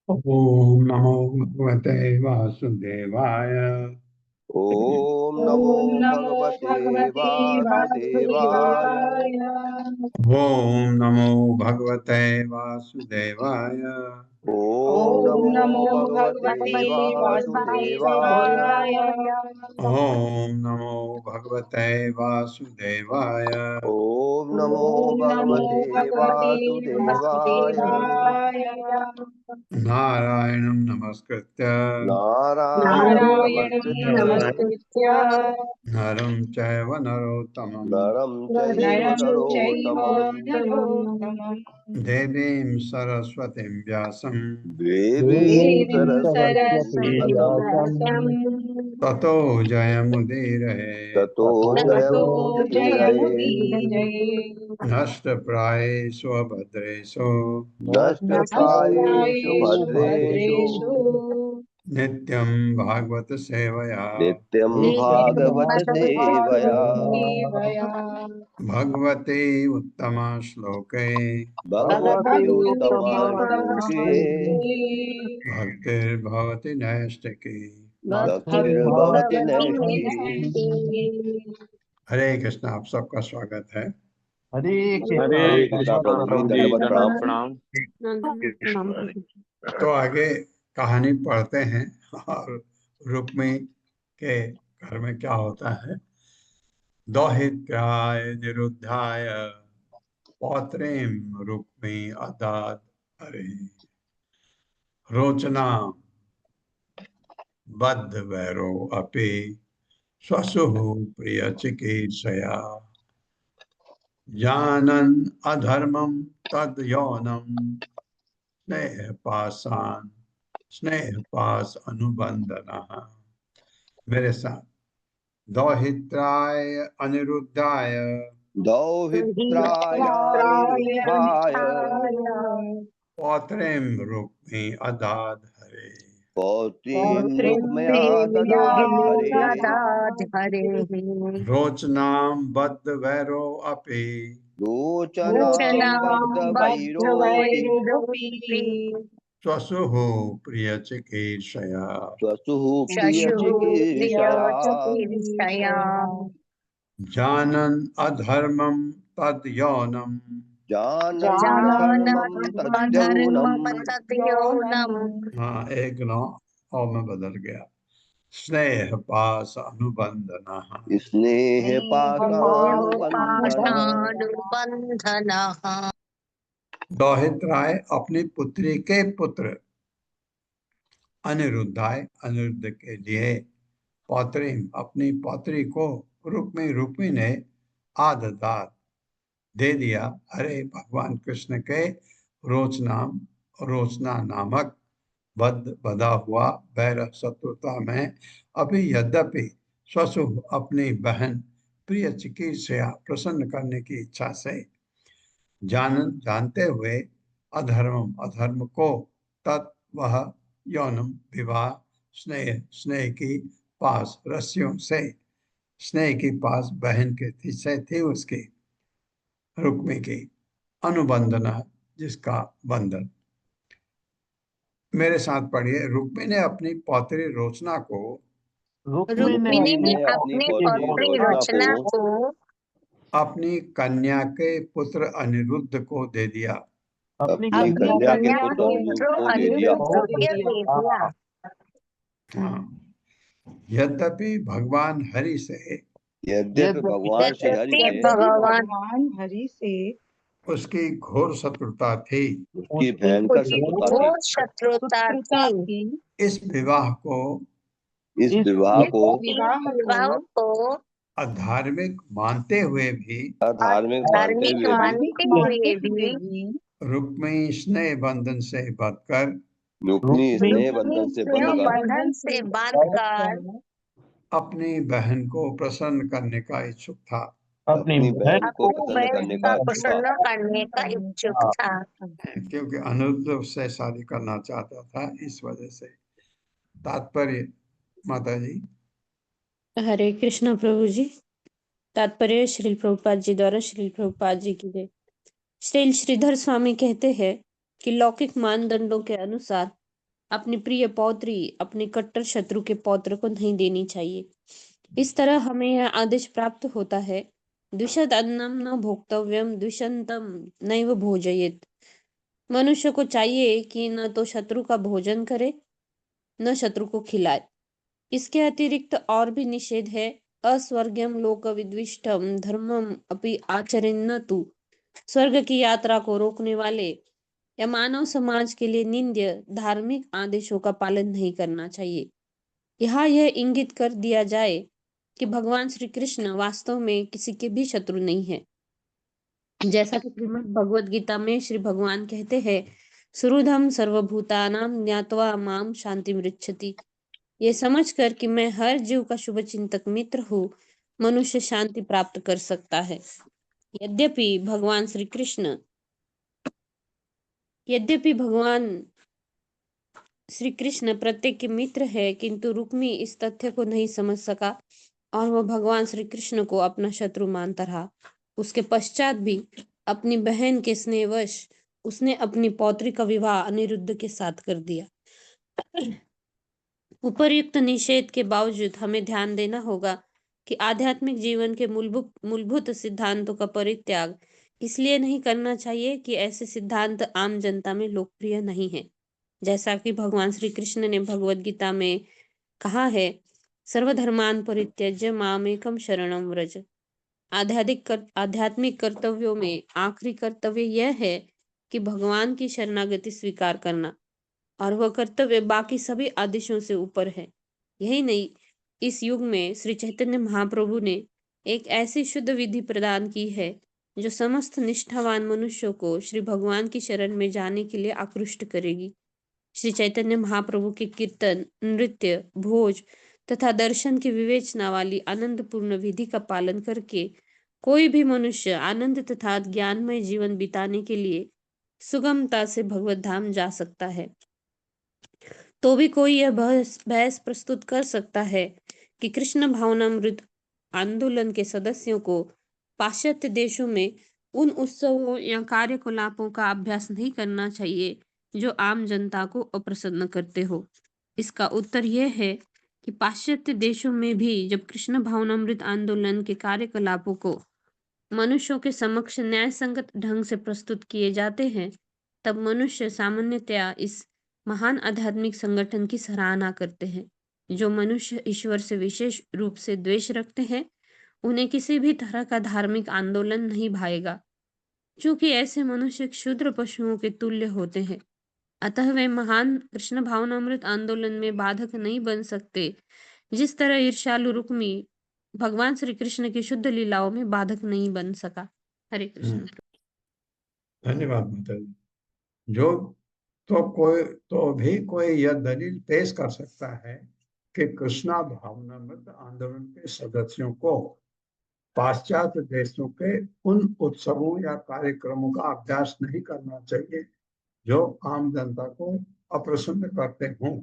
ओम नमो भगवते वासुदेवाय। ओम नमो भगवते वासुदेवाय। ओम नमो भगवते वासुदेवाय। ओम नमो भगवते वासुदेवाय। ओम नमो भगवते वासुदेवाय। ओम नमो भगवते वासुदेवाय। नारायणं नमस्कृत्य नारायणं नमस्कृत्य नरं चैव नरोत्तमं नरं चैव नरोत्तमम् देवीं सरस्वतीं व्यासं देवीं सरस्वतीं व्यासं ततो जयमुदीरये। ततो जयमुदीरये। नष्टप्रायेषु अभद्रेषु नष्टप्रायेषु भद्रेषु नित्यं भागवत सेवया नित्यं भागवत सेवया भगवते उत्तमा श्लोके भगवति उत्तमश्लोके भक्तिर्भवति नैष्टिकी। भक्तिर्भवति नैष्टिकी। हरे कृष्ण। आप सबका स्वागत है। हरे हरे कृष्णा प्रभु जी, दंडवत प्रणाम। तो आगे कहानी पढ़ते हैं और रुक्मी के घर में क्या होता है। दौहित्राय निरुद्धाय पौत्रीं रुक्मी अदाद हरे रोचना बद्ध वैरो अपि स्वसुः प्रिय चिकीर्षया जानन् अधर्मं तद यौनम स्नेह पास अनुबंधनः। मेरे साथ दौहित्राय अनिरुद्धाय दौहित्रायानिरुद्धाय पौत्रीं रुक्मी अदाद हरे पौत्रीं रुक्मया ददात हरे रोचनां बद्ध वैरो अपि रोचनां बद्धवैरोऽपि स्वसुः प्रिय चिकीर्षया स्वसुः प्रियचिकीर्षया जानन् अधर्मं तद यौनम। जानन्नधर्मं तद्यौनम् हाँ, एक नौ और में बदल गया। स्नेह पास अनुबंधनः स्नेहपाशानुबन्धनः। दौहित्राय अपनी पुत्री के पुत्र अनिरुद्धाय अनिरुद्ध के लिए पौत्री अपनी पौत्री को रुक्मी ने आददात दे दिया। हरे भगवान कृष्ण के रोचना नामक बधा हुआ वैर शत्रुता में अभी यद्यपि स्वसुभ अपनी बहन प्रिय चिकीर्षया प्रसन्न करने की इच्छा से जानते हुए अधर्म को तत् वह यौनम विवाह स्नेह की पास रस्सियों से स्नेह की पास बहन के से थी उसकी रुक्मी की अनुबंधना जिसका बंधन। मेरे साथ पढ़िए। रुक्मी ने अपनी पौत्री रोचना को रुक्मिणी ने अपनी पौत्री रोचना को अपनी कन्या के पुत्र अनिरुद्ध को दे दिया। अपनी कन्या के पुत्र अनिरुद्ध को दे दिया। हाँ। यद्यपि भगवान हरि से उसकी घोर शत्रुता थी। उसकी भयंकर शत्रुता थी। इस विवाह को अधार्मिक मानते हुए भी रुक्मी स्नेह बंधन से बंधकर अपनी बहन को प्रसन्न करने का इच्छुक था। क्योंकि अनिरुद्ध उससे शादी करना चाहता था, इस वजह से। तात्पर्य माता जी। हरे कृष्ण प्रभु जी। तात्पर्य श्रील प्रभुपाद जी द्वारा श्रील प्रभुपाद जी की जय। श्रील श्रीधर स्वामी कहते हैं कि लौकिक मानदंडों के अनुसार अपनी प्रिय पौत्री अपने कट्टर शत्रु के पौत्र को नहीं देनी चाहिए। इस तरह हमें यह आदेश प्राप्त होता है, द्विषद अन्नम न भोक्तव्यम द्विषंतम नैव भोजयेत। मनुष्य को चाहिए कि न तो शत्रु का भोजन करे न शत्रु को खिलाए। इसके अतिरिक्त और भी निषेध है। अस्वर्ग्यम लोक विद्विष्टम धर्मम अपि आचरेन्न तु। स्वर्ग की यात्रा को रोकने वाले या मानव समाज के लिए निंद्य धार्मिक आदेशों का पालन नहीं करना चाहिए। यहाँ यह इंगित कर दिया जाए कि भगवान श्री कृष्ण वास्तव में किसी के भी शत्रु नहीं है। जैसा कि श्रीमद् भगवद गीता में श्री भगवान कहते हैं, सुहृदं सर्वभूतानां ज्ञात्वा माम शांति मृच्छति। ये समझकर कि मैं हर जीव का शुभ चिंतक मित्र हूँ, मनुष्य शांति प्राप्त कर सकता है। यद्यपि भगवान श्री कृष्ण प्रत्येक के मित्र है, किंतु रुक्मी इस तथ्य को नहीं समझ सका और वह भगवान श्री कृष्ण को अपना शत्रु मानता रहा। उसके पश्चात भी अपनी बहन के स्नेहवश उसने अपनी पौत्री का विवाह अनिरुद्ध के साथ कर दिया। उपर्युक्त निषेध के बावजूद हमें ध्यान देना होगा कि आध्यात्मिक जीवन के मूलभूत सिद्धांतों का परित्याग इसलिए नहीं करना चाहिए कि ऐसे सिद्धांत आम जनता में लोकप्रिय नहीं है। जैसा कि भगवान श्री कृष्ण ने भगवत गीता में कहा है, सर्वधर्मान परित्यज्य मामेकम शरणम व्रज। आध्यात्मिक कर्तव्यों में आखिरी कर्तव्य यह है कि भगवान की शरणागति स्वीकार करना, और वह कर्तव्य बाकी सभी आदेशों से ऊपर है। यही नहीं, इस युग में श्री चैतन्य महाप्रभु ने एक ऐसी शुद्ध विधि प्रदान की है जो समस्त निष्ठावान मनुष्यों को श्री भगवान की शरण में जाने के लिए आकृष्ट करेगी। श्री चैतन्य महाप्रभु के कीर्तन, नृत्य, भोज तथा दर्शन की विवेचना वाली आनंदपूर्ण विधि का पालन करके कोई भी मनुष्य आनंद तथा ज्ञानमय जीवन बिताने के लिए सुगमता से भगवत धाम जा सकता है। तो भी कोई यह बहस प्रस्तुत कर सकता है कि कृष्ण भावनामृत आंदोलन के सदस्यों को पाश्चात्य देशों में उन उत्सवों या कार्यकलापों का अभ्यास नहीं करना चाहिए जो आम जनता को अप्रसन्न करते हो। इसका उत्तर यह है कि पाश्चात्य देशों में भी जब कृष्ण भावनामृत आंदोलन के कार्यकलापों को मनुष्यों के समक्ष न्याय संगत ढंग से प्रस्तुत किए जाते हैं, तब मनुष्य सामान्यतया इस महान आध्यात्मिक संगठन की सराहना करते हैं। जो मनुष्य ईश्वर से विशेष रूप से द्वेष रखते हैं, उन्हें किसी भी तरह का धार्मिक आंदोलन नहीं भाएगा, क्योंकि ऐसे मनुष्य क्षुद्र पशुओं के तुल्य होते हैं। अतः वे महान कृष्ण भावनामृत आंदोलन में बाधक नहीं बन सकते, जिस तरह ईर्ष्यालु रुक्मी भगवान श्री कृष्ण की शुद्ध लीलाओं में बाधक नहीं बन सका। हरे कृष्ण। धन्यवाद माता जी। जो तो भी कोई यह दलील पेश कर सकता है कि कृष्णा भावनामृत आंदोलन के सदस्यों को पाश्चात्य देशों के उन उत्सवों या कार्यक्रमों का अभ्यास नहीं करना चाहिए जो आम जनता को अप्रसन्न करते हों।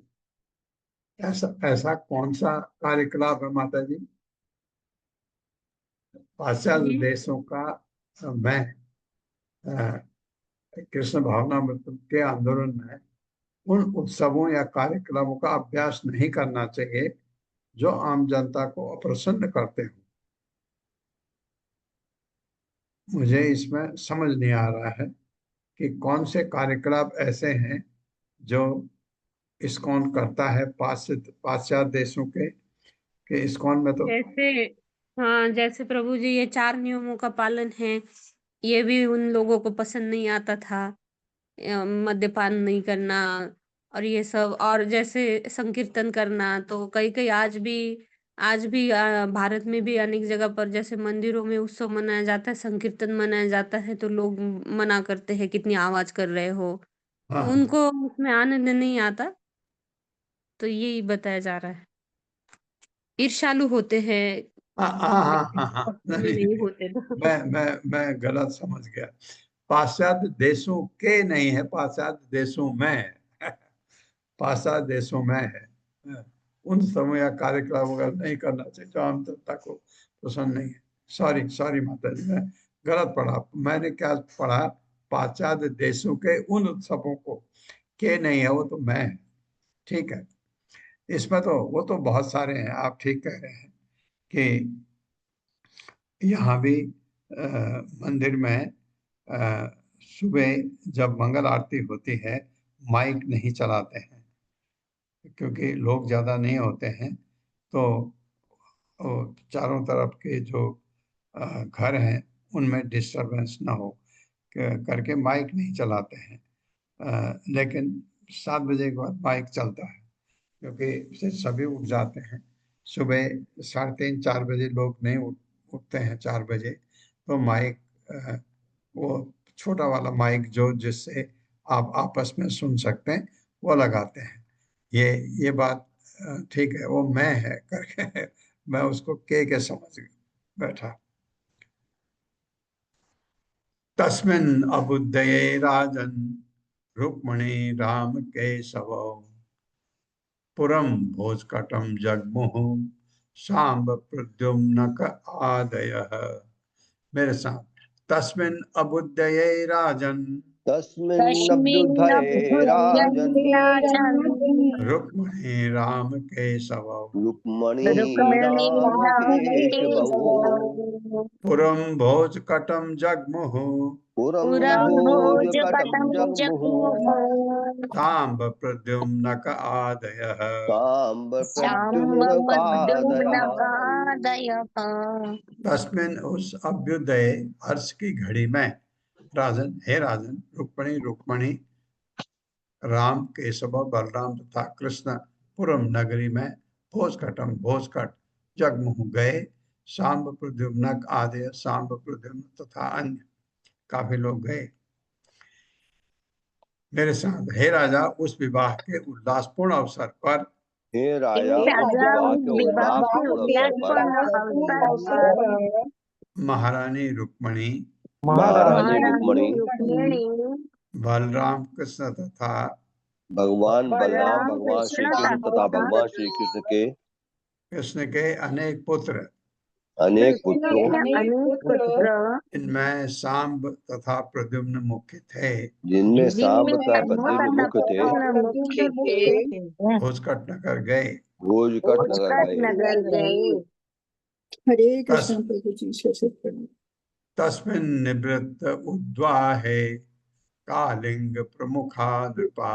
ऐसा कौन सा कार्यकलाप है माता जी? पाश्चात्य देशों का मैं कृष्ण भावनामृत के आंदोलन में उन उत्सवों या कार्यक्रमों का अभ्यास नहीं करना चाहिए जो आम जनता को अप्रसन्न करते हो। मुझे इसमें समझ नहीं आ रहा है कि कौन से कार्यकलाप ऐसे हैं जो इस्कॉन करता है पाश्चात्य देशों के, कि इस्कॉन में तो जैसे हाँ, जैसे प्रभु जी ये 4 नियमों का पालन है, ये भी उन लोगों को पसंद नहीं आता था। मद्यपान नहीं करना और ये सब, और जैसे संकीर्तन करना, तो कई कई आज भी भारत में भी अनेक जगह पर जैसे मंदिरों में उत्सव मनाया जाता है, संकीर्तन मनाया जाता है, तो लोग मना करते हैं कितनी आवाज कर रहे हो, हाँ तो हाँ उनको उसमें आनंद नहीं आता। तो यही बताया जा रहा है, ईर्ष्यालु होते हैं, हाँ हाँ हाँ हाँ हाँ, पसंद नहीं नहीं नहीं, होते तो। मैं गलत समझ गया। पाश्चात्य देशों के नहीं है, पाश्चात्य देशों में है। पाश्चात्य देशों में है। उन समय या कार्यक्रम वगैरह नहीं करना चाहिए जो आम जनता को पसंद नहीं है। सॉरी सॉरी माता जी, मैं गलत पढ़ा। मैंने क्या पढ़ा? पाश्चात्य देशों के उन उत्सवों को के नहीं है, वो तो मैं है। ठीक है। इसमें तो वो तो बहुत सारे हैं, आप ठीक कह रहे हैं कि यहाँ भी मंदिर में सुबह जब मंगल आरती होती है, माइक नहीं चलाते हैं क्योंकि लोग ज़्यादा नहीं होते हैं, तो चारों तरफ के जो घर हैं उनमें डिस्टरबेंस ना हो करके माइक नहीं चलाते हैं। लेकिन 7 बजे के बाद माइक चलता है क्योंकि फिर सभी उठ जाते हैं। सुबह 3:30-4 बजे लोग नहीं उठते हैं, 4 बजे, तो माइक वो छोटा वाला माइक जो जिससे आप आपस में सुन सकते हैं वो लगाते हैं। ये बात ठीक है, वो मैं है करके मैं उसको के समझ बैठा। तस्मिन् अबुद्धये राजन् रुक्मणी राम केशव पुरम भोजकटम जगमुह सांब प्रद्युम्नक आदयः। मेरे साथ, तस्मिन् अबुद्धये राजन् तस्मिन्नभ्युदये राजन् रुक्मिणी राम केशवौ रुक्मणी राम केशवौ पुरम भोजकटम जगमुह पुरं भोजकटं जगमुः सांब प्रद्युम्नक आदयः। सांब प्रद्युम्नकादयः। तस्मिन् उस अभ्युदय हर्ष की घड़ी में राजन, हे राजन, रुक्मिणी रुक्मणी, राम केशव बलराम तथा कृष्ण पुरम नगरी में भोजकट जगमुह गए। सांब प्रद्युम्नक आदि सांब प्रद्युम्न तथा अन्य काफी लोग गए। मेरे साथ, हे राजा, उस विवाह के उल्लासपूर्ण अवसर पर हे राजा, उस विवाह के उल्लासपूर्ण अवसर पर महारानी रुक्मणी रुक्मणी बलराम कृष्ण तथा भगवान बलराम, भगवान श्री कृष्ण तथा भगवान श्री कृष्ण के अनेक पुत्र, अनेक पुत्रों, इनमें सांब तथा प्रद्युम्न मुख्य थे, जिनमें सांब तथा प्रद्युम्न मुख्य थे, भोजकट नगर गए। भोजकट नगर गए। हरे कृष्ण प्रभु जी से। तस्मिन् निवृत्त उद्वाहे कालिंग प्रमुखा नृपा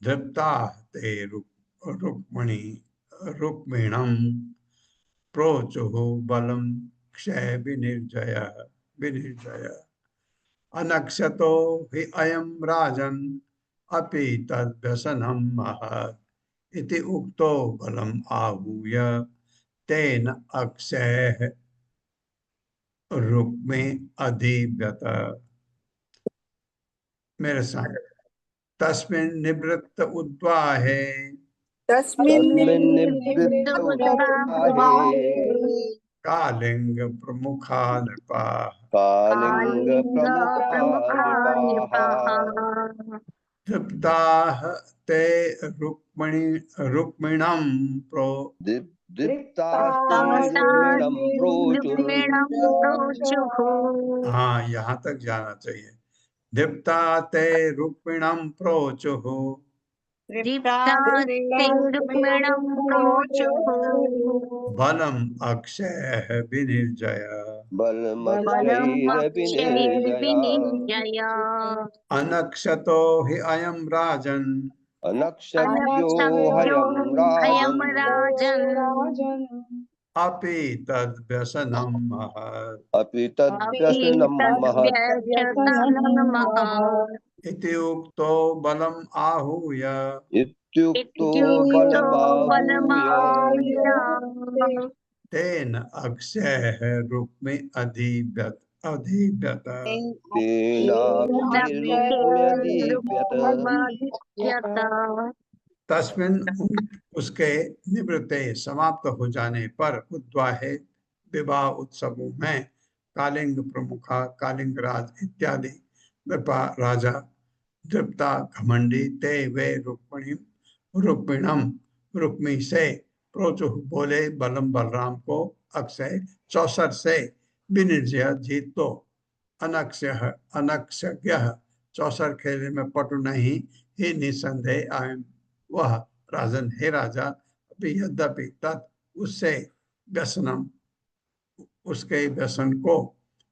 धृप्ता ते रुक्मिणी रुक्मिणम् प्रोचुः बलम क्षय विनिर्जय अनक्षतो हि अयं राजन् अपि तद्व्यसनं महत् इति उक्तो बलम् आहूय तेन अक्षयः रुक्मे अधिव्यत। मेरे साथ, तस्मिन् निवृत्त उद्वाहे तस्मिन्निवृत्त उद्वाहे कालिंग प्रमुखा नृपा कालिंग प्रमुखा नृपाः तृप्ताः ते रुक्मिणं प्रो दीप्तास्ते रुक्मिणं प्रोचुः। हाँ, यहाँ तक जाना चाहिए। दीप्ता ते रुक्मिणं प्रोचुः बलम अक्षय विनिर्जय बलमक्षैरविनिर्जया अनक्षतो हि अयं राजन् अनक्षत्यो हयं राजन् अपि तद्व्यसनं महत् अपि तद्व्यसनं महत् इति उक्तो बलम् आहूय इत्युक्तो बलमाहूय तेन अक्षयः रुक्मि अधिव्यत। तस्मिन् उसके निवृत्ते समाप्त हो जाने पर उद्वाहे विवाह उत्सवों में कालिंग प्रमुखा, कालिंग राज इत्यादि नृपा राजा, दृप्ता घमंडी, ते वे रुक्मिणम रुक्मी से प्रोचुः बोले बलम बलराम को अक्षय चौसर से विनिर्जय जीत दो। अनक्षज्ञ चौसर खेलने में पटु नहीं ही निसंदेह आयम वह राजन, हे राजा, अभी यद्यपि तत् उससे व्यसनम उसके व्यसन को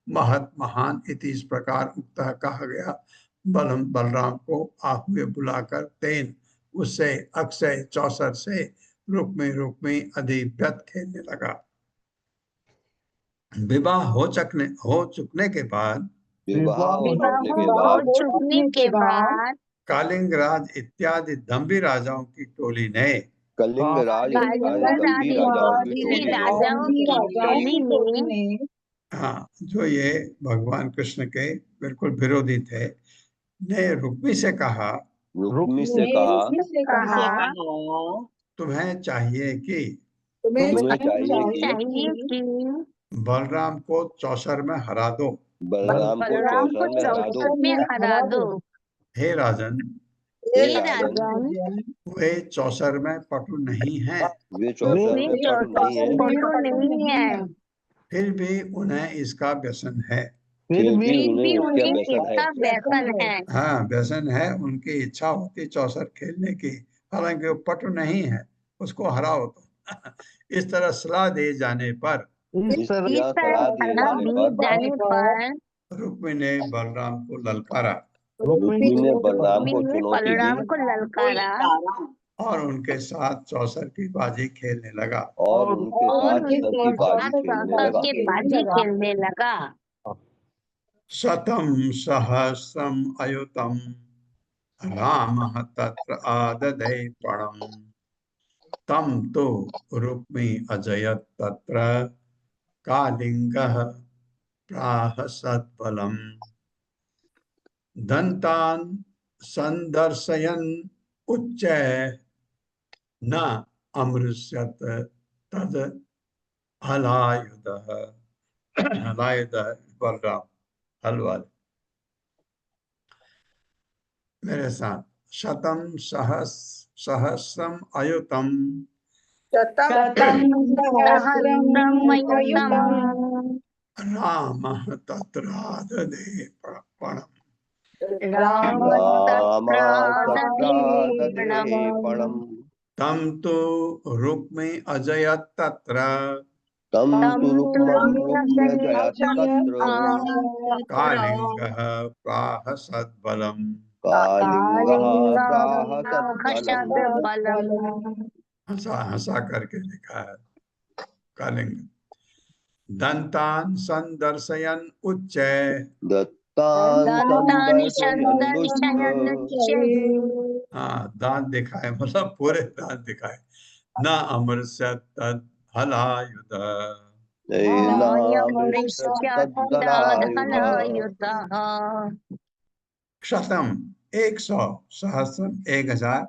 महत महान इति इस प्रकार उक्ता कहा गया। बलम बलराम को आहूय बुलाकर तेन उससे अक्षय चौसर से रुक्मी अधिव्यत खेलने लगा। विवाह हो चुकने के बाद कालिंग राज इत्यादि दंभी राजाओं की टोली ने कलिंग राज इत्यादि राजाओं की टोली ने हाँ, जो ये भगवान कृष्ण के बिल्कुल विरोधी थे, ने रुक्मी से कहा तुम्हें चाहिए कि बलराम को चौसर में हरा दो। बलराम को चौसर में हरा दो। हे राजन, हे हे राजन, राजन, वे चौसर में पटु नहीं हैं, वे चौसर वे में पटु नहीं है, पटु नहीं है, फिर भी उन्हें इसका व्यसन है। फिर भी फिर उन्हें भी इसका उन्हें व्यसन है। इसका व्यसन है। हाँ, व्यसन है, उनकी इच्छा होती चौसर खेलने की, हालांकि वो पटु नहीं है, उसको हराओ तो। इस तरह सलाह दिए जाने पर इस तरह इस तरह सलाह दिए सलाह जाने दिए पर जाने पर रुक्मिणी ने बलराम को ललकारा रुक्मिणी ने बलराम रुक्मिणी को ने चुनौती दी बलराम को ललकारा और उनके साथ चौसर की बाजी खेलने लगा। और उनके और साथ उनके चौसर की बाजी साथ खेलने चौसर लगा। के बाजी खेलने लगा। शतं सहस्रम अयुतम रामः तत्र आददे पणम् तम तो रुक्मी अजयत तत्र कालिंगः प्राह सत्फलम् दन्तान् संदर्शयन् उच्चैः न अमृष्यत तद हलायुधः। हलायुधः बलराम, हलवाल। मेरे साथ, शतम सहस्रम अयुतम शतं सहस्रमयुतम् रामः तत्राददे पणम् राम रामा तत्राददे तत्राददे पणम् पणम् तम तो रुक्मी अजयत तत्र तम तं तु तु रुक्मी अजयत् तत्र कालिंगः प्राह सद्बलम् कालिंगः प्राह सत्फलम्। कालिङ्गः हंसा हंसा करके लिखा है कालिंग। दंतान संदर्शयन उच्च दत्तान् दन्तानि संदर्शयन्नुच्च सन्दर्शयन्नुच्चैः हाँ, दांत दिखाए, मतलब पूरे दांत दिखाए। न अमृष्य तद हलायुध नैनामृष्य तद्धलायुधः। नायमृष्यदाधलायुधः शतम 100, सहस्रम 1000,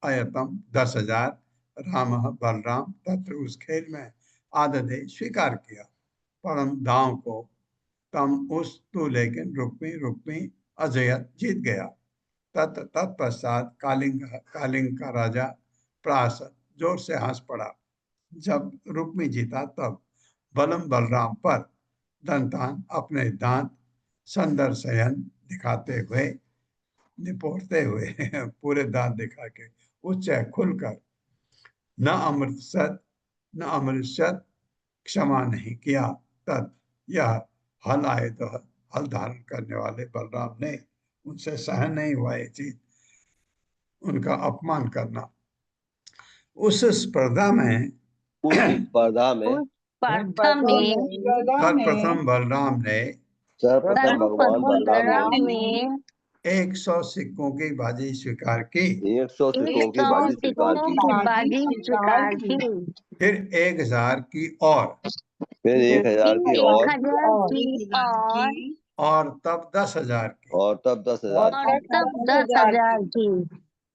अयतम 10,000, राम बलराम तत्र उस खेल में आददे स्वीकार किया, परम दांव को, तम उस तू लेकिन रुक्मी रुक्मी अजयत जीत गया। तत्पश्चात कालिंग कालिंग का राजा प्रासद जोर से हंस पड़ा। जब रुक्मी जीता तब बलम बलराम पर दंतान अपने दांत संदर्शयन दिखाते हुए, निपोरते हुए पूरे दांत दिखा के उच्च खुलकर न अमृतसत न अमृतसत क्षमा नहीं किया। तद यह हल आए तो हल धारण करने वाले बलराम ने उनसे सहन नहीं हुआ ये चीज, उनका अपमान करना। उस स्पर्धा में उस स्पर्धा में उस स्पर्धा में सर्वप्रथम बलराम ने सर्वप्रथम भगवान सर्वप्रथम बलराम बलराम ने ने 100 सिक्कों की बाजी स्वीकार की। 100 सिक्कों की 100 बाजी स्वीकार सिक्कों की। की बाजी स्वीकार की। फिर 1000 की फिर 1000 की फिर 1000 की और तब 10,000 की। और तब 10,000 और की। तब 10,000 की।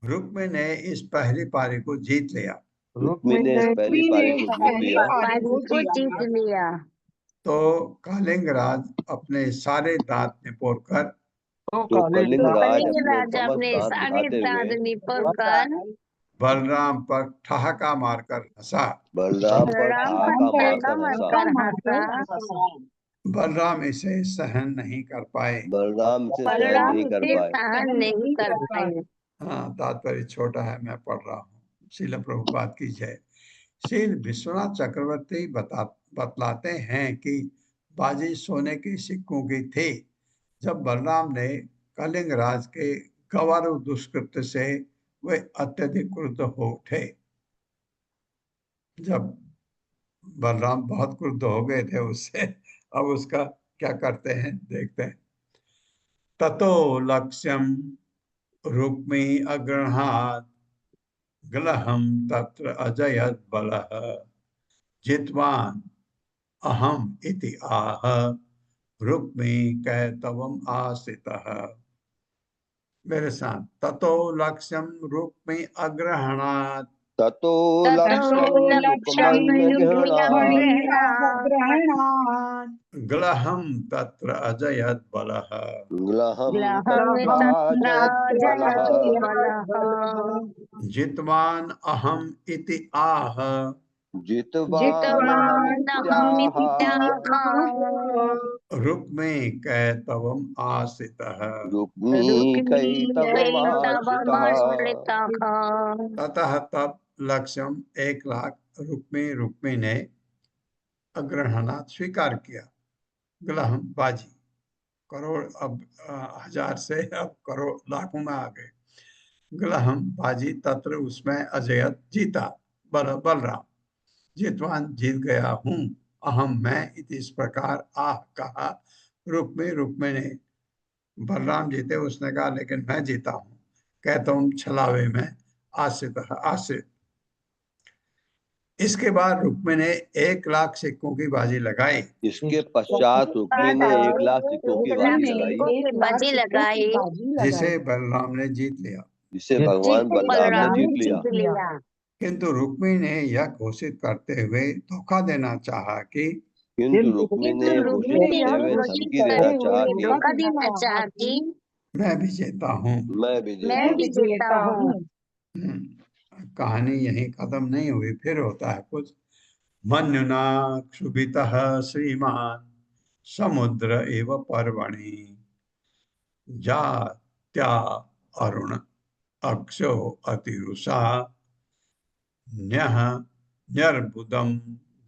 रुक्मी ने इस पहली पारी को जीत लिया। रुक्मी ने इस पहली पारी को जीत लिया। पारी को जीत लिया तो कालिंग राज अपने सारे दांत निपोर कर तो कलिंग राज कलिंग अपने राजा समस्त अपने दांत सारे दिखाते दांत हुए निपोर कर बलराम पर ठहाका मारकर हंसा। बलराम पर बलराम पर ठहाका ठहाका मारकर हंसा। मारकर हंसा। बलराम इसे सहन नहीं कर पाए। बलराम इसे सहन बलराम नहीं कर इसे पाए। सहन नहीं कर पाए। हाँ, तात्पर्य छोटा है, मैं पढ़ रहा हूँ। श्रील प्रभुपाद की जय। श्रील विश्वनाथ चक्रवर्ती बतलाते हैं कि बाजी सोने के सिक्कों की थी। जब बलराम ने कलिंग राज के गवारु दुष्कृत्य से वे अत्यधिक क्रुद्ध हो उठे। जब बलराम बहुत क्रुद्ध हो गए थे उससे, अब उसका क्या करते हैं देखते हैं। ततो लक्ष्यम रुक्मी अग्रहात् ग्लहम तत्र अजयत बलः जित्वान अहम इति आह रुक्मी कैतवम आसितः। मेरे साथ, ततो लक्ष्यम रुक्मी अग्रहणात् ततो ततो लक्ष्यं लक्ष्यं रुक्मण्यग्रहणात् ग्रहणात् ग्लहं तत्र अजयत बलः ग्लहं ग्लहं तत्राजयद्बलः तत्राजयद्बलः जितवान अहम इति आह जितवानहमित्याह जितवानहमित्याह रुक्मे कैतवम आसितः रुक्मीकैतवमाश्रितः रुक्मीकैतवमाश्रितः ततः तब लक्ष्यम 1,00,000 रुक्मी ने अग्रहणात् स्वीकार किया। ग्लहम बाजी, करोड़ अब 1000 से अब करोड़ लाखों में आ गए। ग्लहम बाजी तत्र उसमें अजयत जीता, बलराम। जितवान जीत गया हूँ, अहम मैं इति इस प्रकार आह कहा। रुक्मे ने, बलराम जीते उसने कहा लेकिन मैं जीता हूँ। कहता हूँ छलावे में आश्रित। इसके बाद रुक्मी ने 1,00,000 सिक्कों की बाजी लगाई। इसके पश्चात रुक्मी ने 1,00,000 सिक्कों की बाजी लगाई जिसे बलराम ने जीत लिया। जिसे भगवान बलराम ने जीत लिया। किंतु रुक्मी ने यह घोषित करते हुए धोखा देना चाहा कि किंतु रुक्मी ने घोषित करते हुए धमकी देना चाहा कि मैं भी जीता हूँ। मैं भी जीता हूँ। कहानी यहीं खत्म नहीं हुई, फिर होता है कुछ। मन्युना क्षुभितः श्रीमान समुद्र एव पर्वणि जात्या अरुण अक्षो अतिरुषा न्यः न्यर्बुदम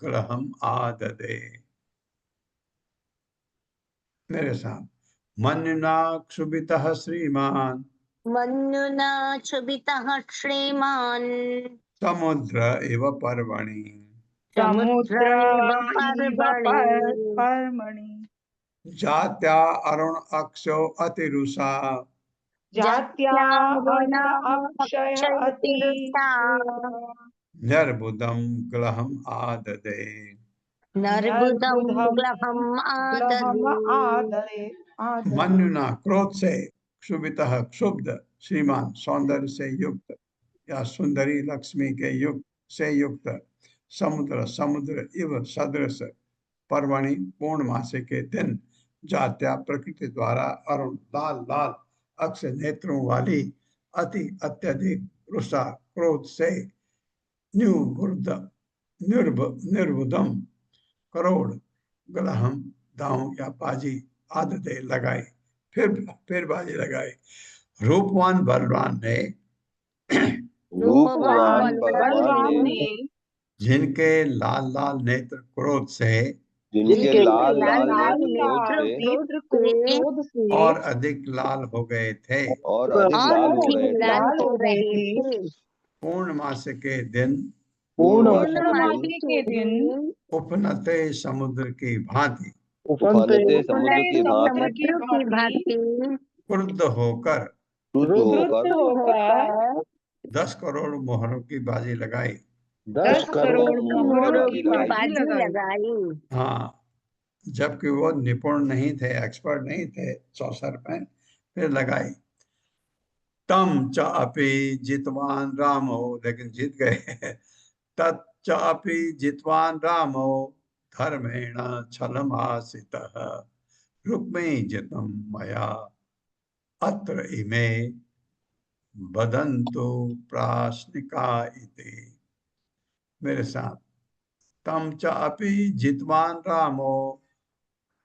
ग्रहम आददे। मेरे साथ, मन्युना क्षुभितः श्रीमान मन्युना क्षुभितः श्रीमान् समुद्र एव पर्वणि समुद्र इव पर्वणि जात्या अरुण अक्षो अतिरुषा जात्यारुण अक्षय अतिरुषा नर्बुदम ग्लहम आददे। नर्बुदं ग्लहम् आददे। मन्युना क्रोध से, क्षुभितः क्षुब्ध, श्रीमान सौंदर्य से युक्त या सुंदरी लक्ष्मी के युक्त से युक्त, समुद्र इव सदृश, पर्वणि पूर्णमासी के दिन, जात्या प्रकृति द्वारा अरुण लाल अक्ष नेत्रों वाली, अति अत्यधिक रुषा क्रोध से, निर्बुदम करोड़, ग्लहम दांव या बाजी आदते लगाई, फिर बाजी लगाई। रूपवान बलवान ने जिनके लाल लाल नेत्र क्रोध से जिनके लाल नेत्र क्रोध से और अधिक लाल हो गए थे, और अधिक लाल हो गए थे, पूर्णमास के दिन पूर्णमासी के दिन उपनते समुद्र की भांति उफनते समुद्र की भांति क्रुद्ध होकर 10 करोड़ मोहरों की बाजी लगाई। 10 करोड़ मोहरों की बाजी लगाई। हाँ, जबकि वो निपुण नहीं थे, एक्सपर्ट नहीं थे सौसर में, फिर लगाई। तम चापी जितवान रामो, लेकिन जीत गए। तच्चापि जितवान रामो धर्मेण छलमासितः रुक्मी जितम मया अत्र इमे वदन्तु प्राश्निका इति। मेरे साथ, तम चापि जितवान रामो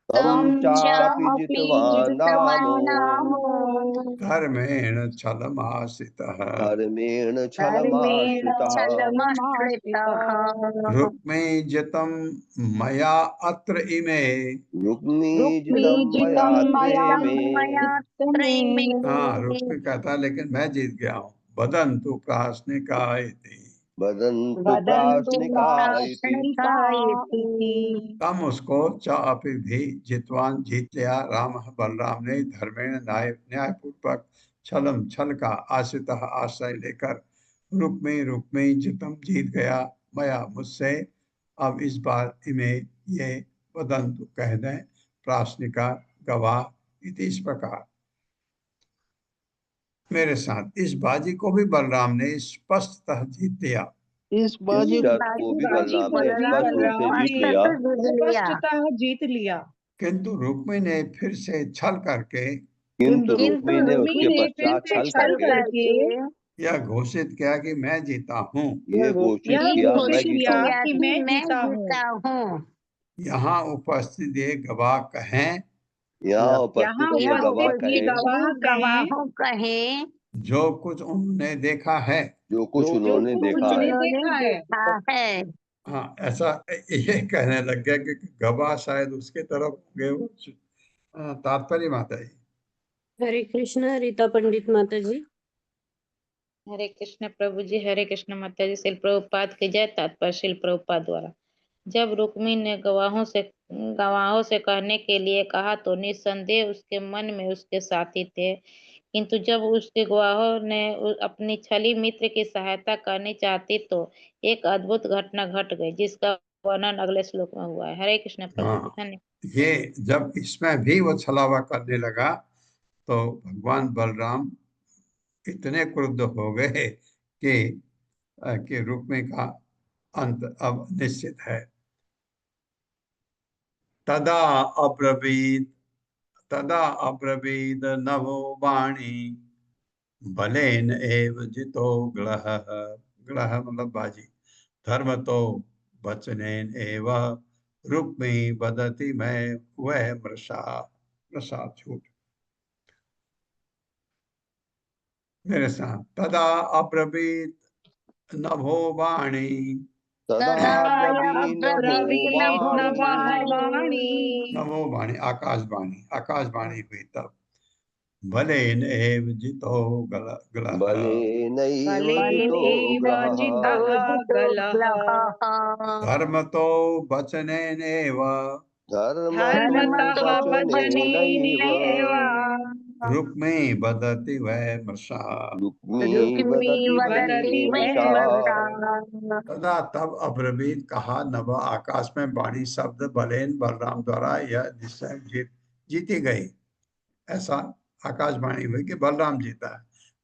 तम चापि जितवान रामो धर्मेण छलमासितः रुक्मी जितम मया अत्र इमे हाँ, रुक्मी कहता लेकिन मैं जीत गया हूँ। वदन्तु प्राश्निका इति। तम उसको चापि भी जितवान जीत लिया राम बलराम ने धर्मेण न्यायपूर्वक छल का आश्रित आश्रय लेकर रुक्मी जितम जीत गया मया मुझसे। अब इस बार इन्हें ये वदंतु कह दें, प्राश्निका गवाह इति इस प्रकार। मेरे साथ इस बाजी को भी बलराम ने स्पष्टतः जीत लिया। इस बाजी को भी बलराम ने स्पष्ट रूप से जीत लिया। स्पष्टतः जीत लिया। किंतु रुक्मी ने फिर से छल करके किंतु रुक्मी ने उसके रुक्मी ने पश्चात फिर छल से छल करके यह घोषित किया कि मैं जीता हूँ। ये घोषित यह किया मैं घोषित जीता किया हूँ। कि मैं जीता हूँ। यहाँ उपस्थित ये गवाह कहें, यहाँ उपस्थित ये गवाह ये कहें गवाहों कहें जो कुछ उन्होंने देखा है। जो कुछ उन्होंने देखा है। देखा है। हाँ, ऐसा ये कहने लग गया कि गवाह शायद उसके तरफ होंगे। वो तात्पर्य माता जी। हरे कृष्णा रीता पंडित माता जी। हरे कृष्ण प्रभु जी, हरे कृष्ण माता जी। श्रील प्रभुपाद की जय। तात्पर्य श्रील प्रभुपाद द्वारा। जब रुक्मी ने गवाहों से कहने के लिए कहा तो निस्संदेह उसके मन में उसके साथी थे, किंतु जब उसके गवाहों ने अपनी छली मित्र की सहायता करनी चाहती तो एक अद्भुत घटना घट गई, जिसका वर्णन अगले श्लोक में हुआ है। हरे कृष्ण प्रभु जी। हाँ, धन्यवाद। ये जब इसमें भी वो छलावा करने लगा तो भगवान बलराम इतने क्रुद्ध हो गए कि रुक्मी का अंत अब निश्चित है। तदा अब्रवीद नभो वाणी बलेन एव जितो ग्लह। ग्लह मतलब बाजी। धर्म तो वचनेन एव रुक्मी बदति मैं वह मृषा। मृषा झूठ। मेरे साथ तदा अब्रवीत नभो वाणी। तदा ब्रवीण वाणी। नभो वाणी आकाशवाणी। आकाशवाणी हुई तब बलेन एव जितो ग्लह। बलेनैव जितो ग्लहः। धर्म तो वचनेनैव धर्मतो वचनेनैव रुक्मी बदति वै मृषा। रुक्मी बदति वै मृषा। तदा तब अब्रवीत कहा नभ आकाश में वाणी शब्द बलेन बलराम द्वारा यह निश्चय जीती गई। ऐसा आकाशवाणी हुई कि बलराम जीता है।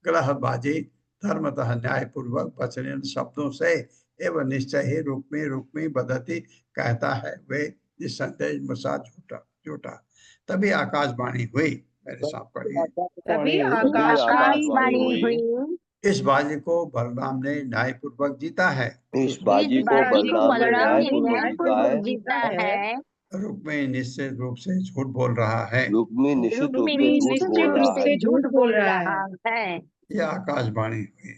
ग्रह बाजी धर्मतः न्याय पूर्वक वचन शब्दों से एवं निश्चय ही रुक्मी रुक्मी बदती कहता है, वे निसंदेह मृषा झूठा झूठा। तभी आकाशवाणी हुई। मेरे साथ पढ़िए। तभी आकाशवाणी हुई। इस बाजी को बलराम ने न्याय पूर्वक जीता है। इस बाजी को बलराम ने न्याय पूर्वक जीता है। रुक्मी निश्चित रूप से झूठ बोल रहा है। रुक्मी निश्चित रूप से झूठ बोल रहा है। यह आकाशवाणी हुई।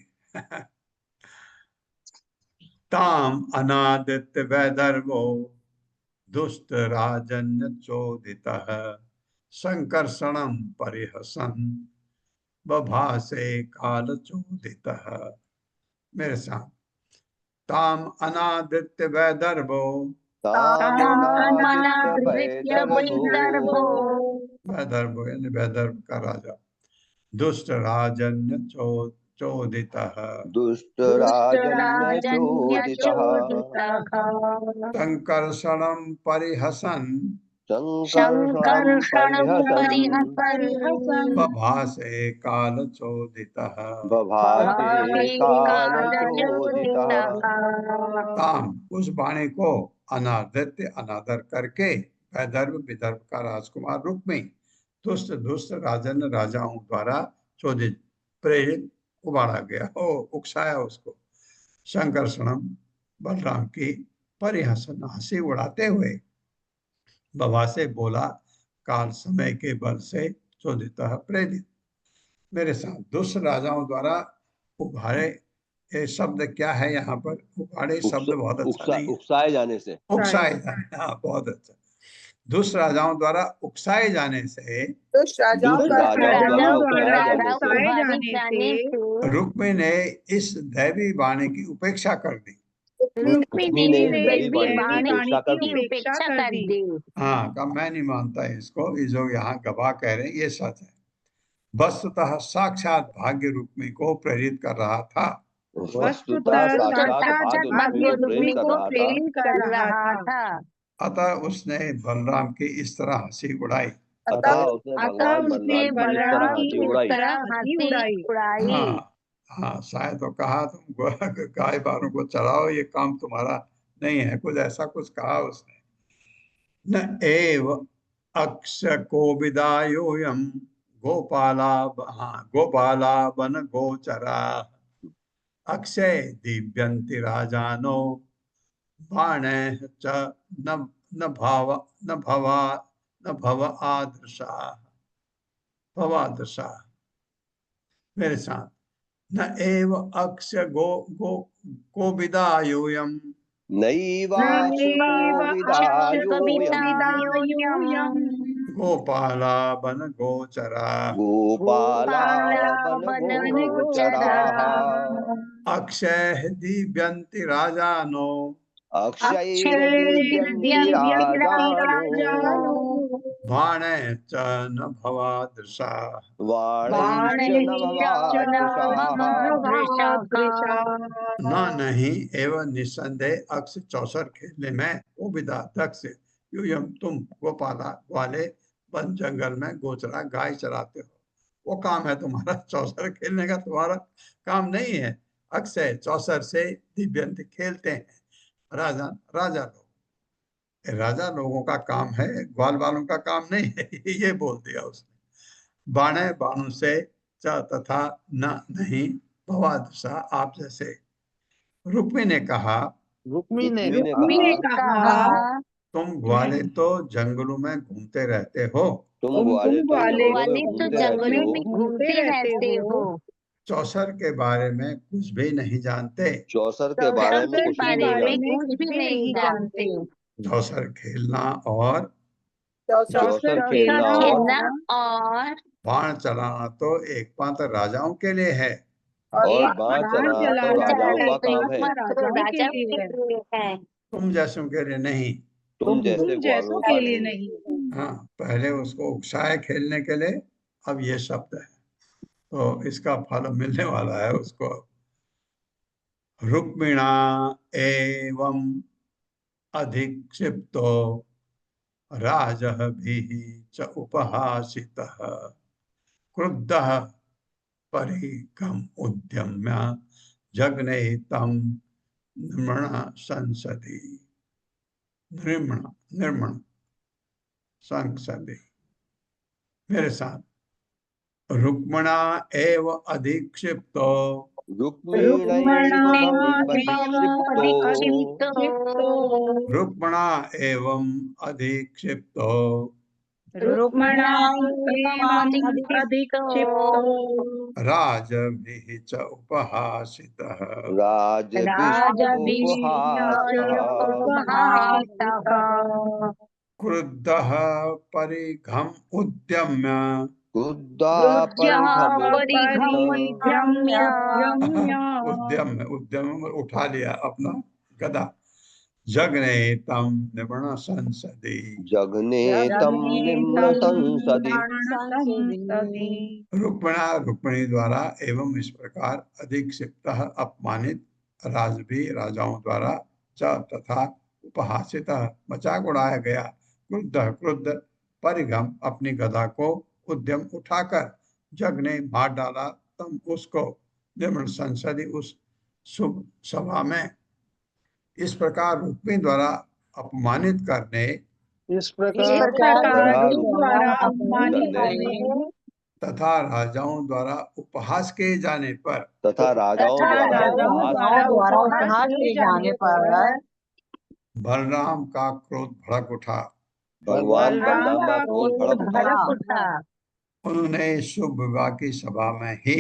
ताम अनादित्य वैदर्भो दुष्ट राजन्य चोदितः संकर्षणम परिहसन बभासे काल चोदितः। मेरे साथ ताम अनादित्य वैदर्भो। वैदर्भ यानी वैदर्भ का राजा। दुष्ट राजन्य चोदितः। दुष्ट राजन्य चोदितः। संकर्षणम परिहसन संकर्षणं परिहसन बभासे काल चोदितः। बभासे काल चोदितः। ताम उस वाणी को अनादित्य अनादर करके वैदर्भ विदर्भ का राजकुमार रुक्मी दुष्ट दुष्ट राजन राजाओं द्वारा चोदित प्रेरित उबारा गया हो, उकसाया उसको। संकर्षणम बलराम की परिहसन हंसी उड़ाते हुए बभा से बोला, काल समय के बल से चोदित प्रेरित। मेरे साथ दुष्ट राजाओं द्वारा उभारे ये शब्द क्या है यहाँ पर? उभारे शब्द बहुत अच्छा नहीं है। उकसाए जाने से। उकसाए जाने, हाँ बहुत अच्छा। दुष्ट राजाओं द्वारा उकसाए जाने से रुक्मी ने इस दैवी वाणी की उपेक्षा कर दी। रुक्मी ने दैवी वाणी की उपेक्षा कर दी। हाँ, का मैं नहीं मानता इसको। ये जो यहाँ गवाह कह रहे हैं ये सच है। वस्तुतः साक्षात भाग्य रुक्मी को प्रेरित कर रहा था। वस्तुतः साक्षात भाग्य रुक्मी को प्रेरित कर रहा था। अतः उसने बलराम की इस तरह हंसी उड़ाई। अतः उसने भगवान बलराम की इस तरह हंसी उड़ाई। हंसी उड़ाई। हाँ हाँ, शायद तो कहा तुम गाय बारों को चराओ, ये काम तुम्हारा नहीं है, कुछ ऐसा कुछ कहा उसने। न एव अक्ष कोविदायोयम गोपाला, हाँ, गोपाला वन गोचरा अक्षय दीव्यन्ति राजानो बाणैः च न न भाव न भवा न भव आदृशा भवादृशा। मेरे साथ, न एव अक्ष गो गो कोविदायोयम नैवाक्ष कोविदायोऽयम् गोपाला वन गोचरा गोपाला वनगोचराः अक्षय दीव्यन्ति राजानो अक्षयैर्दीव्यन्ति राजानो बाणैः च न भवादृशा बाणैश्च न भवादृशाः। न नहीं एवं निस्संदेह अक्ष चौसर खेलने में कोविदा दक्ष यूयम तुम गोपाला वाले वन जंगल में गोचरा गाय चराते हो, वो काम है तुम्हारा। चौसर खेलने का तुम्हारा काम नहीं है। अक्षय चौसर से दिव्यंत खेलते हैं राजा राजा लोग, राजा लोगों का काम है, ग्वाल वालों का काम नहीं है। ये बोल दिया उसने। बाणे बाणों से च तथा न नहीं भवादशा आप जैसे। रुक्मी ने कहा रुक्मी ने कहा तुम ग्वाले तो जंगलों में घूमते रहते हो, तुम ग्वाले तो वाले तो घूमते जंगलों रहते में हो, घूमते रहते हो, चौसर के बारे में कुछ भी नहीं जानते। चौसर के बारे में कुछ भी नहीं बारे में जानते। कुछ भी नहीं जानते। चौसर खेलना और चौसर खेलना और खेलना और बाण चलाना तो एकमात्र राजाओं के लिए है। और बाण चलाना तो राजाओं का काम है, राजा के लिए है। तुम जैसों के लिए नहीं। तुम जैसे ग्वालों के लिए नहीं। हाँ, पहले उसको उकसाए खेलने के लिए, अब ये शब्द है, तो इसका फल मिलने वाला है उसको। रुक्मिणा एवं अधिक्षिप्तो राजभिः च उपहासितः क्रुद्धः परिघम् उद्यम्य जग्ने तं निर्मण संसदि निर्मण संसदि। मेरे साथ, रुक्मणा एव अधिक्षिप्तो रुक्मणा एवं अधिक्षिप्तो राजभिः च उपहासितः राजभिः क्रुद्धः परिघम् उद्यम्य उद्यम उठा लिया अपना गदा। जग्ने तं निर्मण संसदि जघने तं निम्न संसदि। रुक्मिणी द्वारा एवं इस प्रकार अधिक्षिप्त अपमानित राजभी राजाओं द्वारा च तथा उपहासित मजाक उड़ाया गया। क्रुद्ध परिघम अपनी गदा को उद्यम उठाकर जग ने मार डाला तम उसको निर्मल संसदी उस शुभ सभा में। इस प्रकार रुक्मी द्वारा अपमानित करने तथा राजाओं द्वारा उपहास किए जाने पर बलराम का क्रोध भड़क उठा। भगवान बलराम का क्रोध भड़क उठा। उन्होंने शुभ विवाह की सभा में ही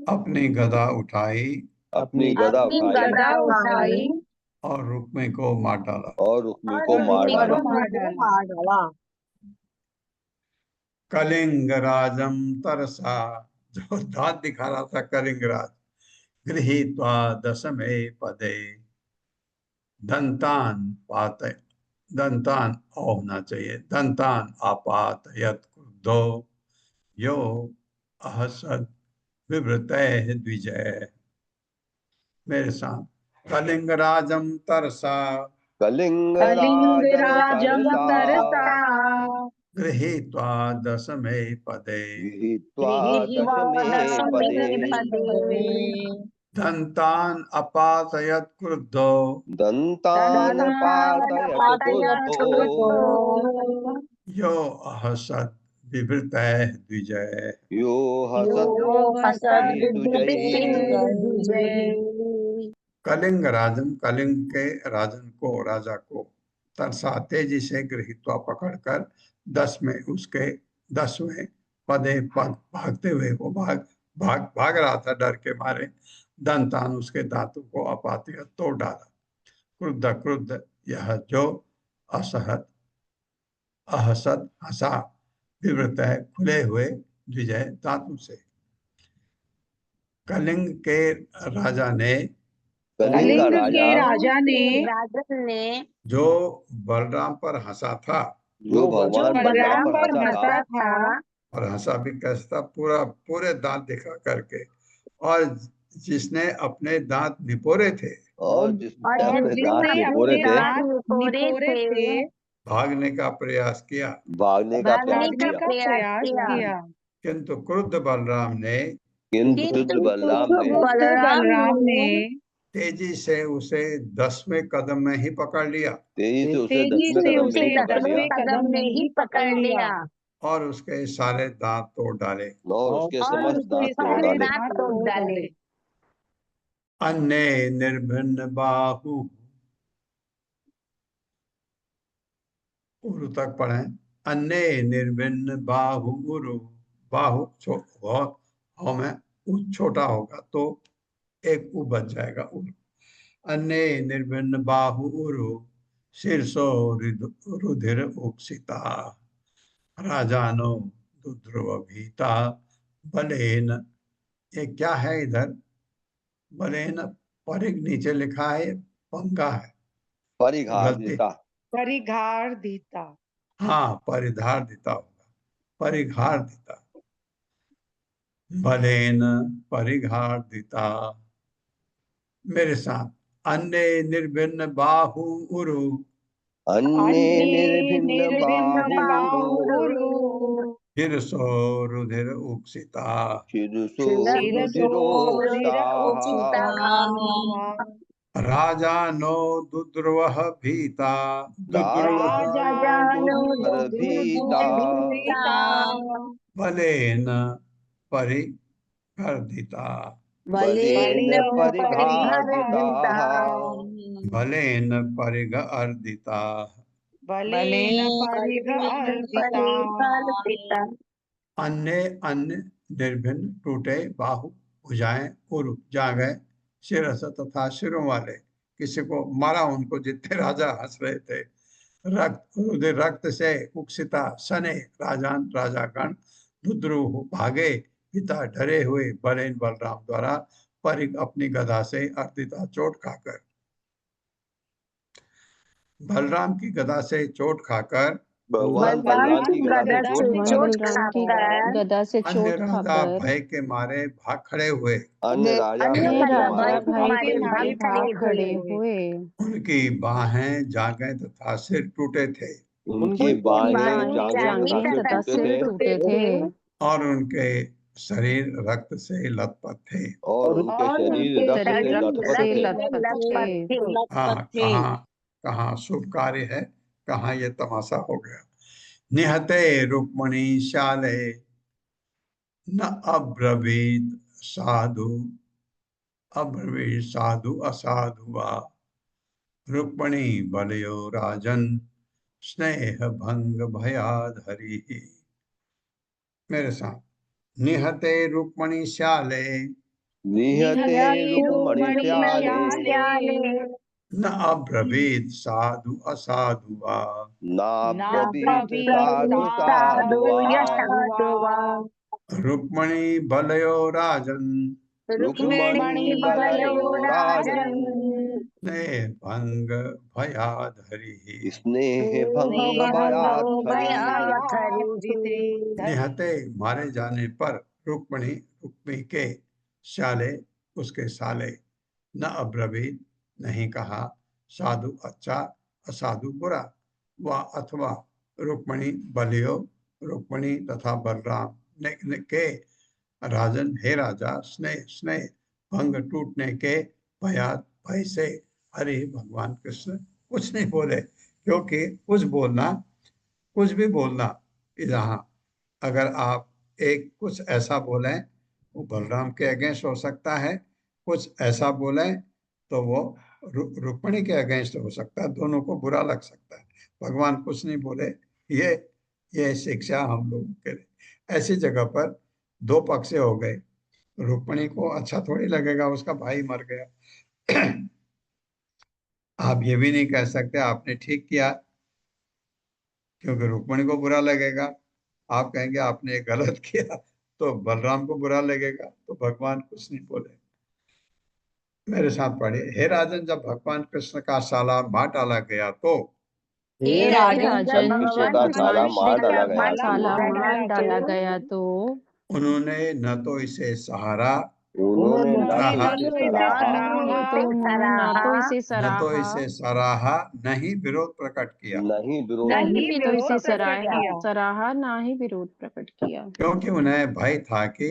अपनी गदा उठाई और रुक्मी को मार डाला। कलिंग राजम तरसा, जो दांत दिखा रहा था कलिंग राज, गृहीत्वा दशमे पदे दंतान होना चाहिए, दंतान आपातयत क्रुद्धो यो अहसद विवृतैः द्विजय। मेरे साथ, कलिंग राजम तरसा, कलिंग कलिंग राजं राजं तरसा तरसा गृहीत्वा दशमे पदे गृहीत्वा गृहीत्वा दशमे दशमे पदे पदे दन्तान् अपातयत् क्रुद्धो दन्तान् पातयत् दन्तान् क्रुद्धो क्रुद्धो यो अहसत् विवृतैः द्विजैः। यो यो हसत् हसद्विजयी। कलिंग राजन, कलिंग के राजन को, राजा को तरसा तेजी से गृहीत्वा पकड़कर 10वें पदे भागते हुए वो भाग रहा था डर के मारे। दंतान उसके दांतों को अपातिय तोड़ डाला। क्रुद्ध क्रुद्ध यह जो असहत अहसद हंसा विवृत है खुले हुए विजय दांतों से। कलिंग के राजा ने कलिंग का राजा ने राजन ने जो बलराम पर हंसा था, जो भगवान बलराम पर हंसा था था और हंसा भी कैसा था, पूरे दांत दिखा करके, और जिसने अपने दांत निपोरे थे, और जिसने और अपने दांत जिसने निपोरे अपने थे दांत निपोरे थे भागने का प्रयास किया, भागने का भागने प्रयास का किया, प्रयास किया। किंतु क्रुद्ध बलराम ने किंतु किंतु बलराम ने बलराम ने तेजी से उसे 10वें कदम में ही पकड़ लिया तेजी से उसे 10वें कदम में ही पकड़ लिया 10वें कदम में ही पकड़ लिया और उसके सारे दांत तोड़ डाले। और उसके और समस्त उसके दांत तोड़ सारे डाले। दांत तोड़ डाले। अन्य निर्भिन्न बाहु, उरु तक पढ़ें। अन्य निर्भिन्न बाहु उरु, बाहु हो में उ छोटा होगा तो एक उ बच जाएगा उरु। अन्य निर्भिन्न बाहु उरु शीर्षो रुधिर उक्षिता राजानो दुद्रुव भीता बलेन। ये क्या है इधर? बलेन परिग नीचे लिखा है, पंगा है, परिघार गलती। देता परिघार देता। हाँ, परिधार देता होगा, परिघार देता। बलेन परिघार देता। मेरे साथ, अन्य निर्भिन्न बाहु उरु अन्य निर्भिन्न बाहु शीर्षो रुधिर उक्षिता शिरसो शिरसो रुधिरोक्षिता राजानो दुद्रुवः भीता, राजानो दुर्भीता बलेन परिघर्दिता। बलेन परिघार्दिता बलेन परिघर्दिता। अन्य अन्य निर्भिन्न टूटे बाहु भुजाएं उरु जागए शिरस तथा सिरों वाले। किसी को मारा उनको जितने राजा हंस रहे थे। रक्त से उक्षिता सने राजान राजागण दुद्रुह भागे पिता डरे हुए बलेन बलराम द्वारा परिग अपनी गदा से अर्दिता चोट खाकर। बलराम की गदा से चोट खाकर भगवान बलराम की गदा से चोट भगवान खाकर बलराम की गदा से अन्य चोट राजा खाकर भय के मारे भाग खड़े हुए। अन्य राजा अन्य भय के राजा मारे भय के भाग मारे भाग खड़े हुए। उनकी बाहें जांघें तथा सिर टूटे थे उनकी बाहें जांघें तथा जांघें सिर तथा टूटे सिर थे टूटे थे और उनके शरीर रक्त से लथपथ थे। और उनके शरीर रक्त से शरीर रक्त लथपथ से थे। लथपथ थे। हाँ, कहाँ शुभ कार्य है, कहाँ ये तमाशा हो गया। निहते रुक्मणी शाले न अब्रवीत साधु असाधु वा रुक्मणी बलयो राजन स्नेह भंग भयाधरी। मेरे साथ, निहते रुक्मणी शाले निहते रुक्मणी श्याले न अब्रवीत साधु असाधु वा नाब्रवीत साधु साधुवा रुक्मणी बलयो राजन रुक्मणी बलयो राजन स्नेह भंग भयाधरी। स्नेह भंग भयाधरी। निहते मारे जाने पर रुक्मी के शाले उसके साले न अब्रवीत नहीं कहा साधु अच्छा असाधु बुरा, व अथवा रुक्मणी बलियो रुक्मणी तथा बलराम ने के राजन हे राजा स्नेह स्नेह भंग टूटने के भय से अरे भगवान कृष्ण कुछ नहीं बोले, क्योंकि कुछ भी बोलना यहाँ, अगर आप एक कुछ ऐसा बोलें वो बलराम के अगेंस्ट हो सकता है, कुछ ऐसा बोलें तो वो रुक्मिणी के अगेंस्ट हो सकता है, दोनों को बुरा लग सकता है। भगवान कुछ नहीं बोले, ये शिक्षा हम लोगों के लिए। ऐसी जगह पर दो पक्ष हो गए, रुक्मिणी को अच्छा थोड़ी लगेगा उसका भाई मर गया। आप ये भी नहीं कह सकते आपने ठीक किया, क्योंकि रुक्मिणी को बुरा लगेगा। आप कहेंगे आपने गलत किया तो बलराम को बुरा लगेगा, तो भगवान कुछ नहीं बोले। मेरे साथ पढ़िए, हे राजन जब भगवान कृष्ण का साला मार डाला गया तो हे राजन जब जब कृष्ण भगवान का कृष्ण साला भगवान श्री मार का डाला कृष्ण गया का साला साला मारा मार गया डाला तो गया तो उन्होंने न तो इसे सहारा उन्होंने न उन्होंने तो सराहा न इसे तो इसे सराहा तो उन्होंने ना तो इसे न तो सराहा इसे सराहा नहीं विरोध प्रकट किया, नहीं विरोध नहीं नहीं तो विरोध इसे प्रकट किया, सराहा ना ही विरोध प्रकट किया, क्योंकि उन्हें भय था कि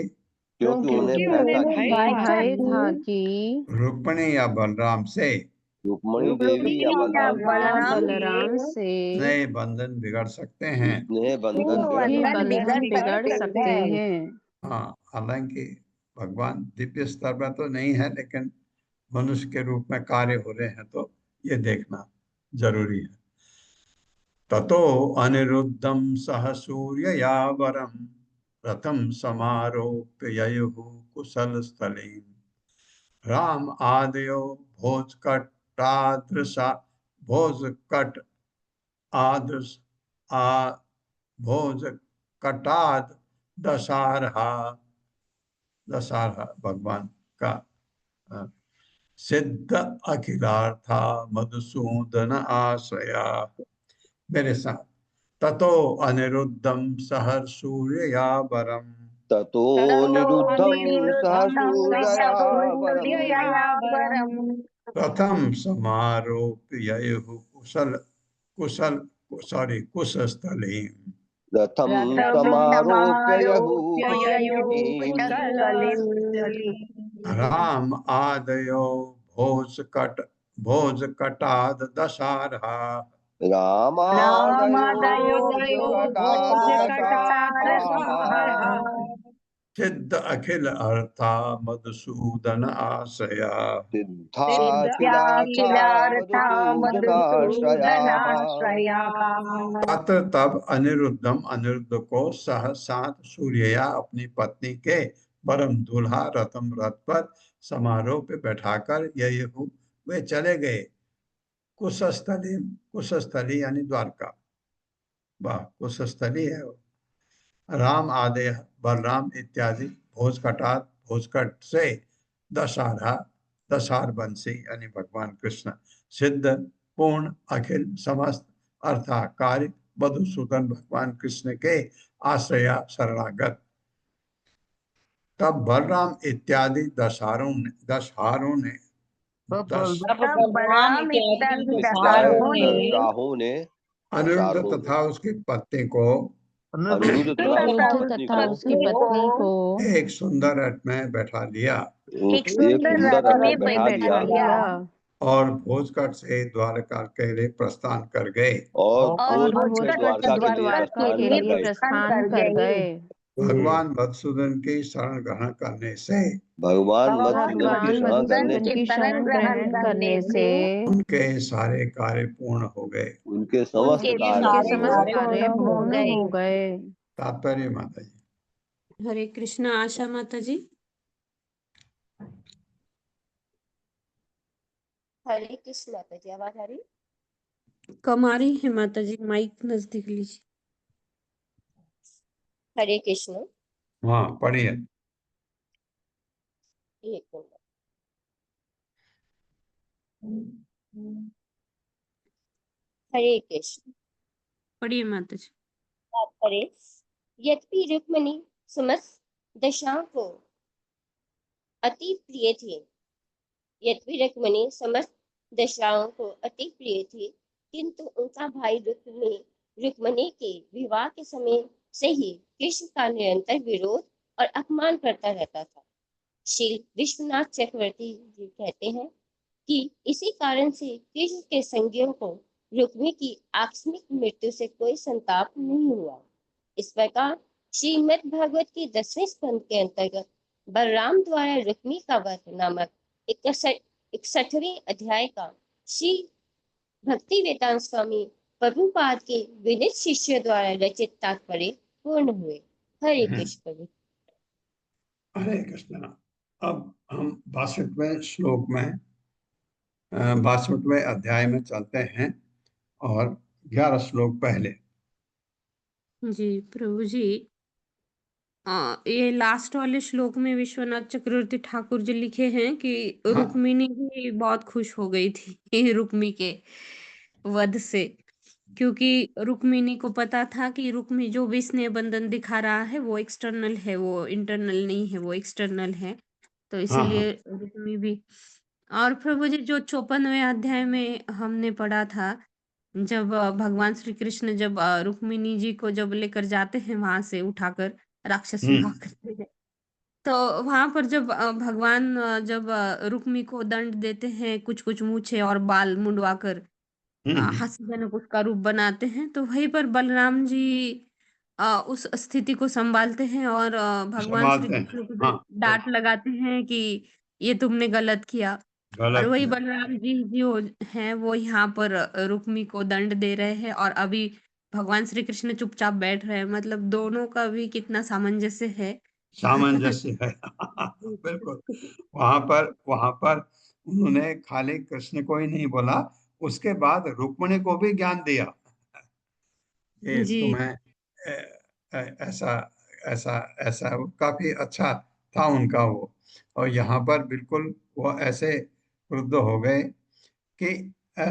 क्योंकि उन्हें क्योंकि भय था उन्हें कि भय था कि रुक्मिणी या बलराम से रुक्मणी देवी या रुक्मिणी या बलराम या से बलराम से नए बंधन बिगड़ सकते हैं। स्नेह बंधन बिगड़ भी सकते हैं। बंधन बिगड़ सकते हैं। हाँ, हालांकि भगवान दिव्य स्तर पर तो नहीं है, लेकिन मनुष्य के रूप में कार्य हो रहे हैं, तो ये देखना जरूरी है। ततो अनिरुद्धम सह सूर्यया वरम रथम समारोप्य ययुः कुशल स्थलीम राम आदयो भोजकटादृशा भोजकट आदृश आ भोजकटाद दशारहा दशारहा भगवान का अ, सिद्ध अखिलार्था मधुसूदन आश्रया। मेरे साथ, ततो अनिरुद्धम सहर सूर्यया वरम ततो ततो निरुद्धं सह अनिरुद्धं सूर्यया वरम् सहसूर्ययावरम् प्रथम समारोप्य ययुः कुशल कुशल कुशस्थली रथं रथं समारोप्य यहुः समारोप्य ययुः कुशस्थलीम् कुशस्थलीम् राम आदयो भोजकटाद दशारहा रामादयो रामादयो भोजकटादशाः भोजकटादशाः सिद्ध अखिल अर्था मधुसूदन आश्रया। सिद्धाखिलार्था सिद्ध्याखिलार्था मधुसूदनाश्रयाः। मधुसूदनाश्रयाः। अत्र तब अनिरुद्धम अनिरुद्ध को सह साथ सूर्यया अपनी पत्नी के परम दूल्हा रतम रथ पर समारोह पे बैठाकर यही वे चले गए कुशस्थली। कुशस्थली यानी द्वारका, वाह कुशस्थली है वो। राम आदेह बलराम इत्यादि भोजकटात भोजकट से दशहरा दशहार बंसी यानी भगवान कृष्ण सिद्ध पूर्ण अखिल समस्त अर्थात कार्य मधुसूदन भगवान कृष्ण के आश्रया शरणागत। तब बलराम इत्यादि दशहारों ने दस तब बलराम इत्यादि दशहारों दशहरों ने ने दशाहों अनिरुद्ध दशारों ने तथा उसकी पत्नी को अनिरुद्ध तथा उसकी तथा अनिरुद्ध पत्नी तथा को उसकी उसकी पत्नी को पत्नी को एक सुंदर रथ में बैठा लिया एक एक सुंदर सुंदर रथ रथ में में बैठा लिया बैठा बैठा लिया लिया और भोजकट से द्वारका के लिए प्रस्थान कर गए। और और भोजकट से भोजकट द्वारका के लिए द्वारका के प्रस्थान के लिए कर लिए गए। प्रस्थान प्रस्थान कर कर गए। गए। भगवान मधुसूदन की शरण ग्रहण करने से भगवान भगवान मधुसूदन की भगवान शरण मधुसूदन करने मधुसूदन के से की शरण शरण ग्रहण ग्रहण करने करने से से उनके सारे कार्य पूर्ण हो गए। उनके समस्त उनके कार्य उनके सारे पूर्ण समस्त हो कार्य गए। कार्य पूर्ण हो पूर्ण गए। हो गए। तात्पर्य माता जी। हरे कृष्ण आशा माता जी। हरे कृष्ण माता जी, आवाज आ रही? कम आ रही है माता जी, माइक नजदीक लीजिए। हरे कृष्ण। हाँ पढ़िए। एक मिनट। हरे कृष्ण। पढ़िए माता जी। तात्पर्य, यद्यपि रुक्मिणी समस्त दशाओं को अति प्रिय थे, यद्यपि रुक्मिणी समस्त दशाओं को अति प्रिय थी, किंतु उनका भाई रुक्मिणी के विवाह के समय से ही कृष्ण का निरंतर विरोध और अपमान करता रहता था। श्री विश्वनाथ चक्रवर्ती जी कहते हैं कि इसी कारण से कृष्ण के संगियों को रुक्मिणी की आकस्मिक मृत्यु से कोई संताप नहीं हुआ। इस प्रकार श्रीमद् भागवत की 10वें स्कंद के अंतर्गत बलराम द्वारा रुक्मिणी का वध नामक 61वें अध्याय का श्री भक्ति वेदांत स्वामी प्रभुपाद के विनीत शिष्य द्वारा रचित तात्पर्य पूर्ण हुए। हरे कृष्ण प्रभु। हरे कृष्ण। अब हम 62वें श्लोक में 62वें अध्याय में चलते हैं और 11 श्लोक पहले। जी प्रभु जी, ये लास्ट वाले श्लोक में विश्वनाथ चक्रवर्ती ठाकुर जी लिखे हैं कि हाँ, रुक्मिणी भी बहुत खुश हो गई थी रुक्मी के वध से, क्योंकि रुक्मिणी को पता था कि रुक्मी जो भी स्नेह बंधन दिखा रहा है वो एक्सटर्नल है, वो इंटरनल नहीं है, वो एक्सटर्नल है। तो हाँ, इसीलिए रुक्मी भी। और प्रभु जी, जो 54वें अध्याय में हमने पढ़ा था, जब भगवान श्री कृष्ण जब रुक्मिणी जी को जब लेकर जाते हैं वहां से उठाकर, राक्षस विवाह करते हैं, तो वहां पर जब भगवान जब रुक्मी को दंड देते हैं, कुछ कुछ मूछें और बाल मुंडवाकर हास्यजनक उसका रूप बनाते हैं, तो वहीं पर बलराम जी उस स्थिति को संभालते हैं और भगवान श्री संभालते हैं। कृष्ण को हाँ, डांट लगाते हैं कि ये तुमने गलत किया। और गलत वही किया। बलराम जी जो हैं वो यहाँ पर रुक्मी को दंड दे रहे हैं, और अभी भगवान श्री कृष्ण चुपचाप बैठ रहे हैं। मतलब दोनों का भी कितना सामंजस्य है। सामंजस्य है। बिल्कुल। वहां पर उन्होंने खाली कृष्ण को ही नहीं बोला, उसके बाद रुक्मिणी को भी ज्ञान दिया कि जी तुम्हें ऐसा ऐसा ऐसा। काफी अच्छा था उनका वो। और यहाँ पर बिल्कुल वो ऐसे क्रुद्ध हो गए कि अ,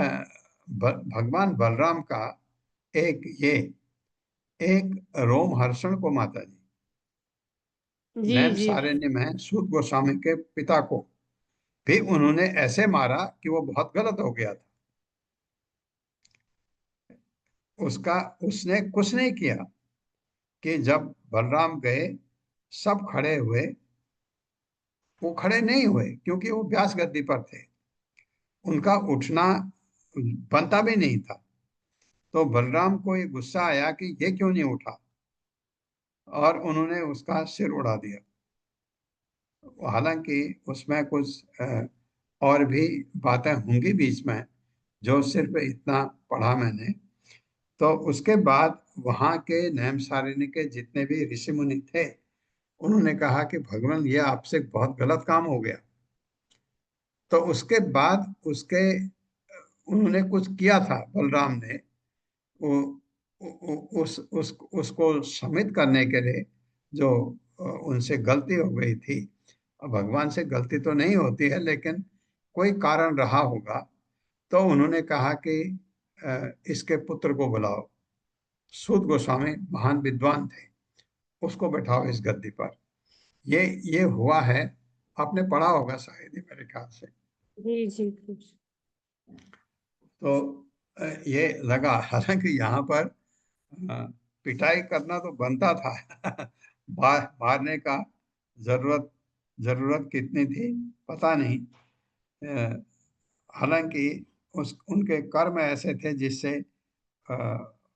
भगवान बलराम का एक रोमहर्षण को माता जी जी जी नैमिषारण्य में सूत गोस्वामी के पिता को भी उन्होंने ऐसे मारा कि वो बहुत गलत हो गया था। उसने कुछ नहीं किया कि जब बलराम गए सब खड़े हुए, वो खड़े नहीं हुए क्योंकि वो व्यास गद्दी पर थे, उनका उठना बनता भी नहीं था। तो बलराम को ये गुस्सा आया कि ये क्यों नहीं उठा, और उन्होंने उसका सिर उड़ा दिया। हालांकि उसमें कुछ और भी बातें होंगी बीच में, जो सिर्फ इतना पढ़ा मैंने। तो उसके बाद वहां के नैमिषारण्य के जितने भी ऋषि मुनि थे, उन्होंने कहा कि भगवान ये आपसे बहुत गलत काम हो गया। तो उसके बाद उन्होंने कुछ किया था बलराम ने, वो उसको शमित करने के लिए, जो उनसे गलती हो गई थी। अब भगवान से गलती तो नहीं होती है, लेकिन कोई कारण रहा होगा। तो उन्होंने कहा कि इसके पुत्र को बुलाओ। सूत गोस्वामी महान विद्वान थे, उसको बैठाओ इस गद्दी पर। ये हुआ है, आपने पढ़ा होगा शायद ही मेरे ख्याल से। जी जी जी। तो ये लगा, हालांकि यहाँ पर पिटाई करना तो बनता था। मारने का जरूरत जरूरत कितनी थी पता नहीं। हालांकि उनके कर्म ऐसे थे जिससे अ,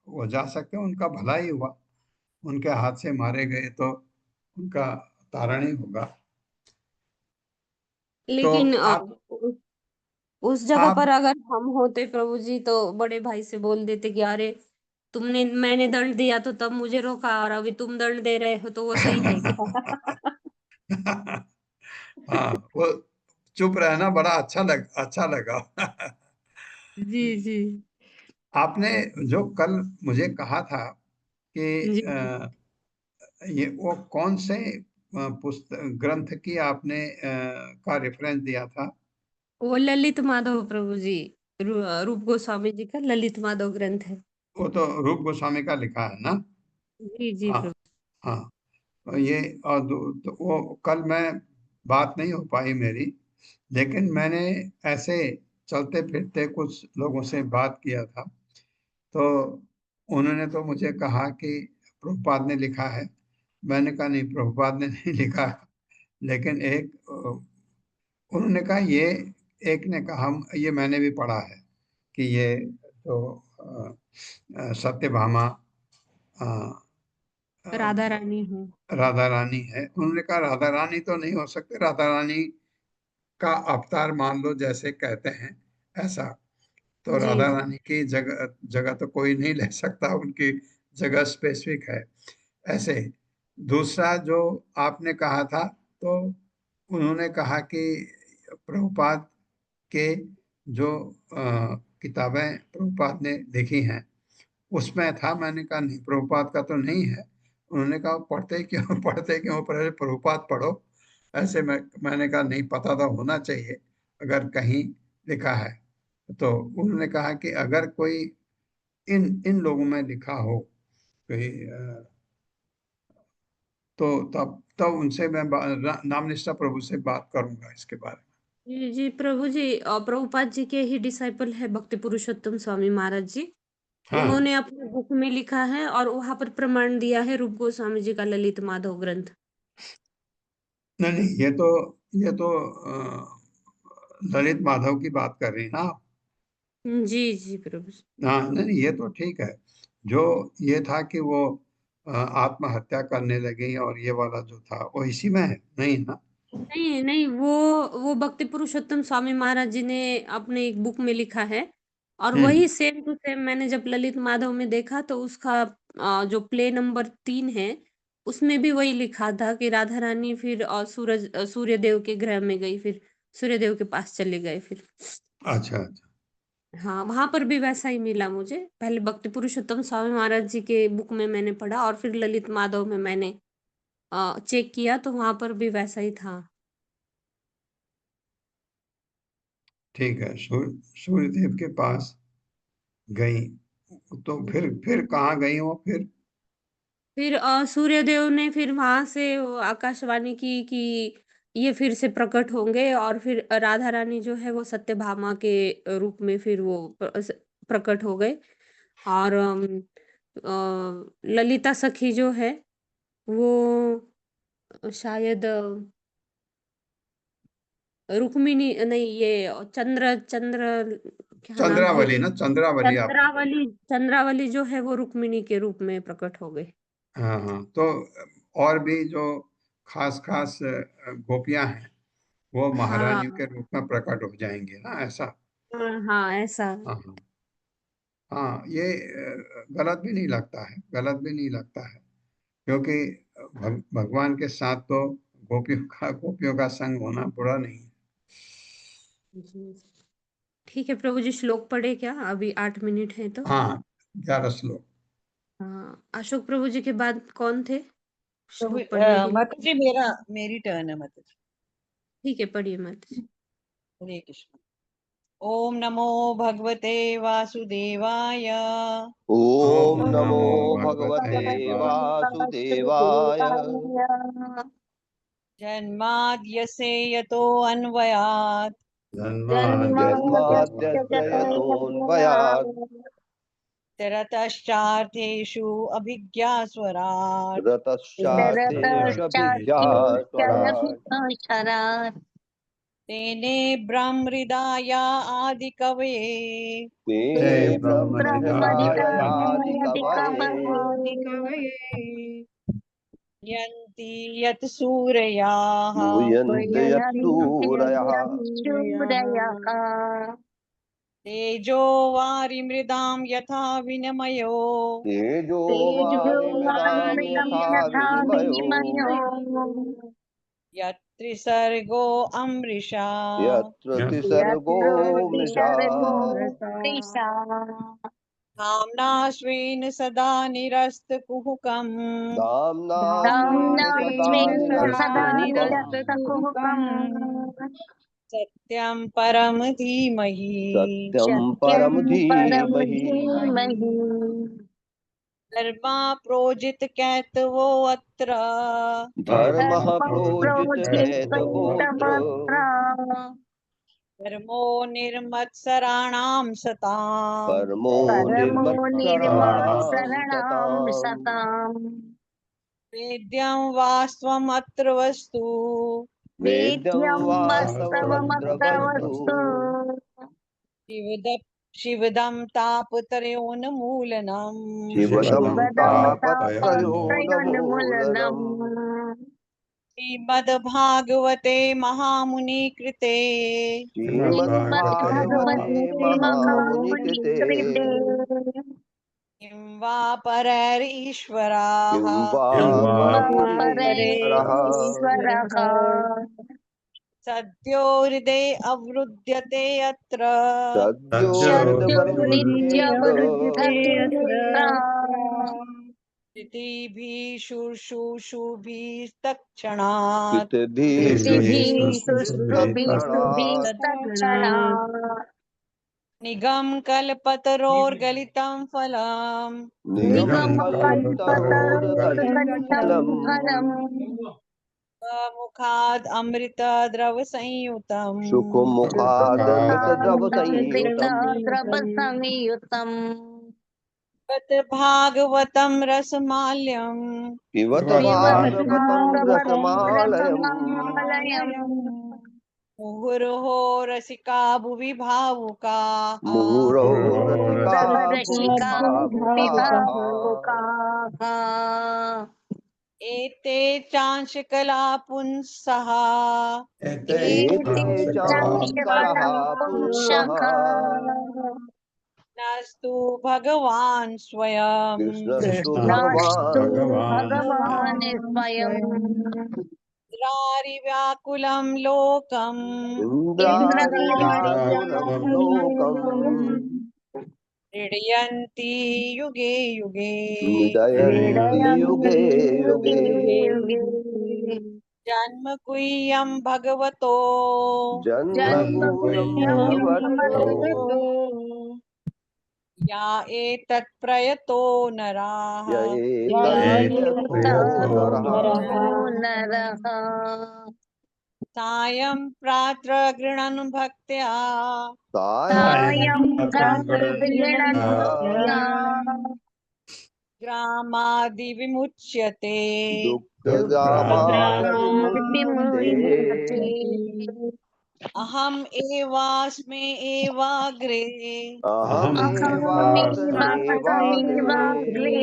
वो जा सकते, उनका भला ही हुआ। उनके हाथ से मारे गए तो उनका तारण ही होगा। तो लेकिन उस जगह आप पर अगर हम होते प्रभु जी, तो बड़े भाई से बोल देते कि अरे मैंने दंड दिया तो तब मुझे रोका, और अभी तुम दंड दे रहे हो, तो वो सही है क्या? हाँ, वो चुप रहना बड़ा अच्छा लगा। जी जी आपने जो कल मुझे कहा था कि जी। ये वो कौन से पुस्तक ग्रंथ की आपने का रेफरेंस दिया था? वो ललित माधव प्रभु जी, रूप गोस्वामी जी का ललित माधव ग्रंथ है। वो तो रूप गोस्वामी का लिखा है ना? जी जी हाँ, प्रभु। हाँ। और ये और तो वो कल मैं बात नहीं हो पाई मेरी, लेकिन मैंने ऐसे चलते फिरते कुछ लोगों से बात किया था, तो उन्होंने तो मुझे कहा कि प्रभुपाद ने लिखा है। मैंने कहा नहीं, प्रभुपाद ने नहीं लिखा। लेकिन उन्होंने कहा ये, एक ने कहा, ये मैंने भी पढ़ा है कि ये जो सत्यभामा अ, अ, राधा रानी हूँ। राधा रानी है। उन्होंने कहा राधा रानी तो नहीं हो सकते, राधा रानी का अवतार मान लो जैसे कहते हैं ऐसा। तो जी राधा जी। रानी की जगह जगह तो कोई नहीं ले सकता, उनकी जगह स्पेसिफिक है ऐसे। दूसरा जो आपने कहा था, तो उन्होंने कहा कि प्रभुपाद के जो किताबें प्रभुपाद ने लिखी हैं उसमें था। मैंने कहा नहीं, प्रभुपाद का तो नहीं है। उन्होंने कहा पढ़ते क्यों पढ़ते क्यों, पहले प्रभुपाद पढ़ो। ऐसे मैंने कहा नहीं, पता तो होना चाहिए अगर कहीं लिखा है। तो उन्होंने कहा कि अगर कोई इन इन लोगों में लिखा हो कोई तो तब तब उनसे मैं नाम निष्ठा प्रभु से बात करूंगा इसके बारे में। जी जी प्रभु जी, प्रभुपाद जी के ही डिसाइपल है भक्ति पुरुषोत्तम स्वामी महाराज जी। हाँ, उन्होंने अपने बुक में लिखा है और वहां पर प्रमाण दिया है रूप गोस्वामी जी का ललित माधव ग्रंथ। नहीं नहीं, ये तो ललित माधव की बात कर रही ना आप? जी जी प्रभु जी। हाँ, नहीं नहीं, ये तो ठीक है। जो ये था कि वो आत्महत्या करने लगी, और ये वाला जो था वो इसी में है नहीं ना? नहीं नहीं, वो भक्ति पुरुषोत्तम स्वामी महाराज जी ने अपने एक बुक में लिखा है। और हम्म। वही सेम टू सेम मैंने जब ललित माधव में देखा तो उसका जो प्ले नंबर 3 है उसमें भी वही लिखा था कि राधा रानी फिर सूर्य देव के ग्रह में गई, फिर सूर्य देव के पास चले गए फिर। अच्छा अच्छा। हाँ, वहां पर भी वैसा ही मिला मुझे। पहले भक्ति पुरुषोत्तम स्वामी महाराज जी के बुक में मैंने पढ़ा और फिर ललित माधव में मैंने चेक किया तो वहां पर भी वैसा ही था। ठीक है, सूर्यदेव के पास गई, तो फिर कहाँ गई वो फिर? फिर सूर्यदेव ने फिर वहां से वो आकाशवाणी की कि ये फिर से प्रकट होंगे और फिर राधा रानी जो है वो सत्यभामा के रूप में फिर वो प्रकट हो गए। और ललिता सखी जो है वो शायद रुक्मिणी नहीं, ये चंद्र चंद्र क्या नाम है चंद्रावली उसका? ना, चंद्रावली आपने बोला। चंद्रावली। चंद्रावली जो है वो रुक्मिणी के रूप में प्रकट हो गई। हाँ हाँ, तो और भी जो खास खास गोपियां हैं वो हाँ महारानियों के रूप में प्रकट हो जाएंगे ना, ऐसा? हाँ हाँ, ऐसा। हाँ हाँ। हाँ, ये गलत भी नहीं लगता है, गलत भी नहीं लगता है, क्योंकि भगवान के साथ तो गोपियों का संग होना बुरा नहीं है। जी। ठीक है प्रभु जी, श्लोक पढ़े क्या? अभी 8 मिनट है तो। हाँ, 11 श्लोक। हाँ, अशोक प्रभु जी के बाद कौन थे प्रभु श्लोक पढ़ने के लिए? माता जी मेरी टर्न है माता जी। ठीक है, पढ़िए मत। हरे कृष्ण। ओम नमो भगवते वासुदेवाय। ओम ओम नमो नमो भगवते भगवते वासुदेवाय। जन्माद्यस्य यतो अन्वयात् जन्माद्यस्य यतोऽन्वयात् तरतश्चार्थेषु अभिज्ञास्वराट् रतश्चार्थेष्वभिज्ञास्वराट् शरार तेने ब्रह्महृदाय आदिकवये तेने ते ब्रह्महृदाय आदिकवये यन्ति यत् सूरयाः मूयन्ते यत्सूरयः तेजो वारिमृदां यथा विनिमयो तेजो वारिमृदां यथा विनिमयो यत्रिसर्गो अमृषा यत्र त्रिसर्गो मृषा। धाम्ना स्वेन सदा निरस्तकुहकम् दाम्ना स्वेन सदा निरस्तकुहकम् सत्यं परम धीमहि सत्यं परम धीमहि। धर्मा प्रोजित कैतवो अत्र धर्म धर्मः प्रोजित प्रोजित कैतवोऽत्र परमो निर्मत्सराणां सताम् परमो परमो निर्मत्सराणां निर्मत्सरणां सताम् सताम् वेद्यं वास्त्वमत्र वस्तु वेद्यं वेद्यं वास्तवमत्र वस्तु वास्तवमस्तवस्तु शिवदं तापत्रयोन्मूलनम् शिवदं शिवदं तापत्रयोन्मूलनम् तापत्रयोन्मूलनम् श्रीमद्भागवते महामुनिकृते श्रीमद्भागवते महामुनिकृते महामुनिकृते किं वा परैरीश्वराः किं वा किं वा परैरीश्वरः परैरीश्वरः सद्यो हृदये अवरुध्यते अत्र सद्यो हृदयवरुध्येत शक्तिर्नित्यवरुध्यते यत्र स्थितिभिः शुश्रूषुभिस्तत्क्षणात् स्थितिभिः शुश्रूषुभिस्तत्क्षणात् शुश्रूषुभिस्तत्क्षणात् निगमकल्पतरोर्गलितं फलम् निगमकल्पतरोर्गलितं निगमकल्पतरोर्गलितं फलम् फलम् मुखाद् अमृतद्रवसंयुतम् शुकमुखादमृतद्रवसंयुतम् द्रवसंयुतम् तत् भागवतं रसमाल्यम् पिबत पिबत भागवतं भागवतं रसमालयम् रसमालयम् मुहुर्हो रसिका भुवि भावुकाः मुहुरो रसिका भुवि रसिका भुवि भावुकाः भावुकाः एते चांशकलापुंसः एते चांशकलः पुंसः नास्तु भगवान् स्वयं कृष्णस्तु कृष्णास्तु भगवान् भगवान् स्वयम् द्रारिव्याकुलं लोकम् इन्द्रारिव्याकुलं लोकम् क्रीडयन्ति युगे युगे निदयन्ति युगे युगे युगे जन्म गुह्यं भगवतो जन्मगूयं भगवतो या एतत् प्रयतो नराः य एतत्प्रयतो नरः नरः सायं प्रातः गृह्णन् भक्त्या सायं सायं गृह्णन् भक्त्या ग्रामादिविमुच्यते दुःखग्रामादिविमुच्यते विमुच्यते अहम् एवास्मि एवाग्रे अहमेवास्म्येवाग्रे अहमेवास्म्येवाग्रे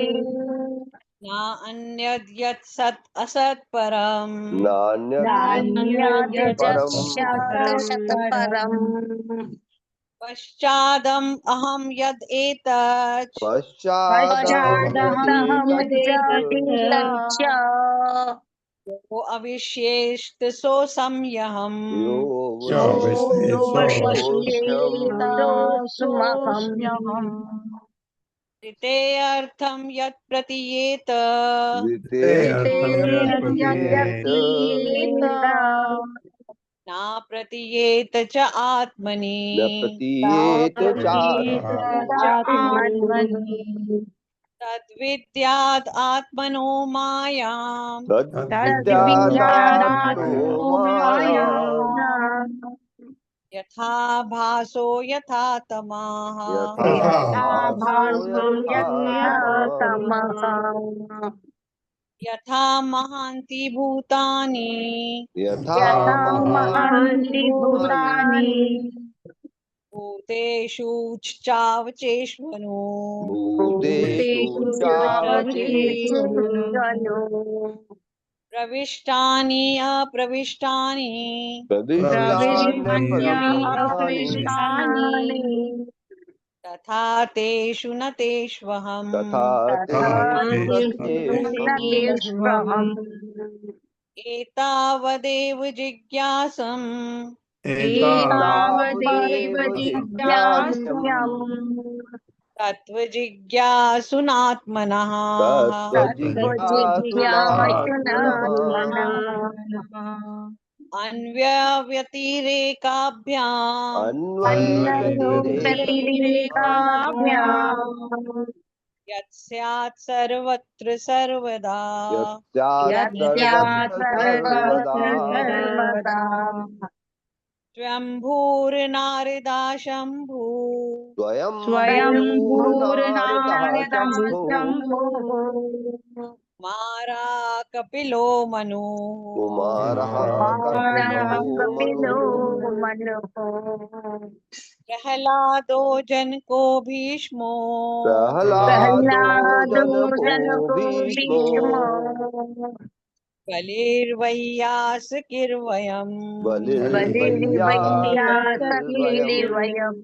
न अन्यद् यत् सत् असत् परम् नान्यत् परम् नान्यजस्यात्शतपरम् पश्चादम् अहं यद् एतत् पश्चादहं पश्चादहमेतत् जातीतच्च यो अविश्येष्ट सोऽसंयहम् यो यो वशिष्येतोऽस्म्यहम् तृतीयार्थं यत् प्रतीयेत द्वितीयर्थं यत् प्रतीयेत प्रतीयेत न प्रतीयेत च आत्मनि न प्रतीयेत चात्मनि आत्मनि तद्विद्यात् आत्मनो मायाम् तद्विद्यादात्मनो मायाम् यथा भासो यथा तमाः यथा भासो यथा तमः यथा महान्ति भूतानि यथा यथा महान्ति महान्ति भूतानि भूतेषु चावचेष्वनु भूतेषु भूतेषु चावचेष्वनु प्रविष्टानि अप्रविष्टानि प्रविष्टान्यप्रविष्टानि तथा तेषु न तेष्वहम् तथा तेषु न तेष्वहम् एतावदेव जिज्ञासम् एतावदेव जिज्ञासम् तत्त्वजिज्ञासुनात्मनः तत्त्वजिज्ञासुनात्मनः अन्व्यव्यतिरेकाभ्याम् अन्वयव्यतिरेकाभ्याम् यत् स्यात् सर्वत्र सर्वदा यस्यात् सर्वत्र सर्वदा स्वयंभूर्नारदा शंभु स्वयंभूर्नारदः शम्भुः स्वयंभूर्नारदं मारा कपिलो मनु कुमारः कुमारः कपिलो कपिलो मनुः मनुः प्रहलादो जनको भीष्मो प्रहलादो प्रह्लादो जनको जनको भीष्मो भीष्मो बलिर्वैयासकिर्वयम् बलिर्वैयासकीर्वयम् बलिर्वैयासकीर्वयम्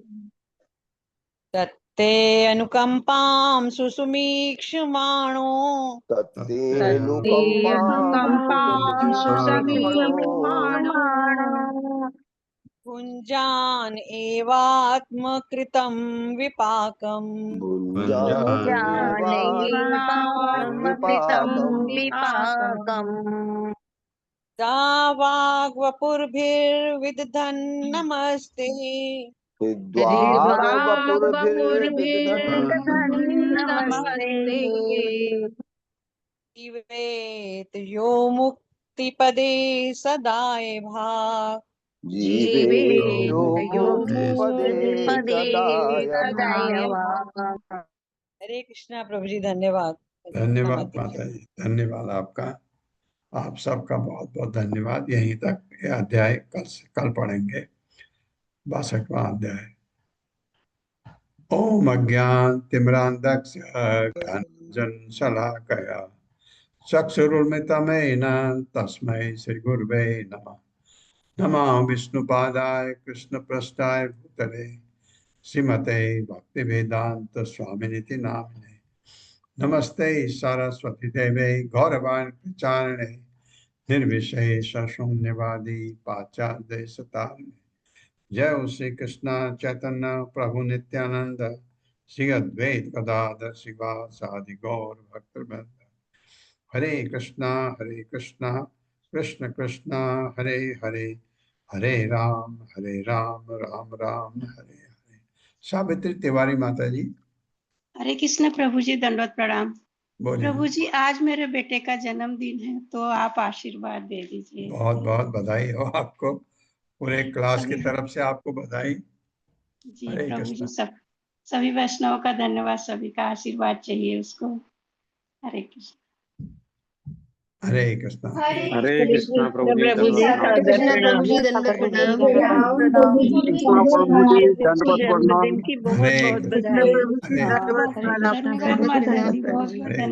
तत्ते अनुकंपां सुसुमीक्षमाणो तत्तेऽनुकम्पां सुसमीक्षमाणो भुञ्जान एवात्मकृतं विपाकम् भुञ्जानेवात्मकृतं जानेवात्मकृतं विपाकम् विपाकम् दावाग्वपुर्भिर्विदधन् द्वारवपुर्भिर्विदधन् नमस्ते जीवेत यो मुक्तिपदे सदाय भाग जीवेत यो मुक्तिपदे मुक्तिपदे सदाय भाग। हरे कृष्णा प्रभु जी धन्यवाद। धन्यवाद माता जी, धन्यवाद आपका। आप सबका बहुत बहुत धन्यवाद। यहीं तक ये अध्याय कल पढ़ेंगे 62वां अध्याय। ओम अज्ञान तिमिरांधस्य ज्ञानांजन शलाकया चक्षुरुन्मिलितं तस्मै श्री गुरुवे नमः। नमः विष्णुपादाय कृष्णप्रेष्ठाय भूतले श्रीमते भक्तिवेदांत स्वामिनिति नामिने। नमस्ते सरस्वती देवे गौरवाणी प्रचारिणे निर्विशेष शून्यवादी पाश्चात्य देशतारिणे। जय श्री कृष्ण चैतन्य प्रभु नित्यानंद श्री अद्वैत गदाधर शिवासादि गौर भक्तवृंद। हरे कृष्णा कृष्ण कृष्ण हरे हरे, हरे राम राम राम हरे हरे। सावित्री तिवारी माता जी। हरे कृष्ण प्रभु जी, दंडवत प्रणाम। बोलिए। प्रभु जी, आज मेरे बेटे का जन्मदिन है, तो आप आशीर्वाद दे दीजिए। बहुत बहुत बधाई हो आपको, पूरे क्लास की सभी तरफ से आपको बधाई। जी हरे प्रभु कृष्ण। जी, सभी वैष्णवों का धन्यवाद, सभी का आशीर्वाद चाहिए उसको। हरे कृष्ण। हरे कृष्ण। हरे कृष्णा प्रभु जी, प्रभु जी दंडवत सादर प्रणाम। प्रणाम। कृष्णा प्रभु जी, दंडवत प्रणाम। जन्मदिन की बहुत हरे बहुत कृष्ण। बधाई। हरे धन्यवाद माता जी, बहुत बहुत हरे धन्यवाद।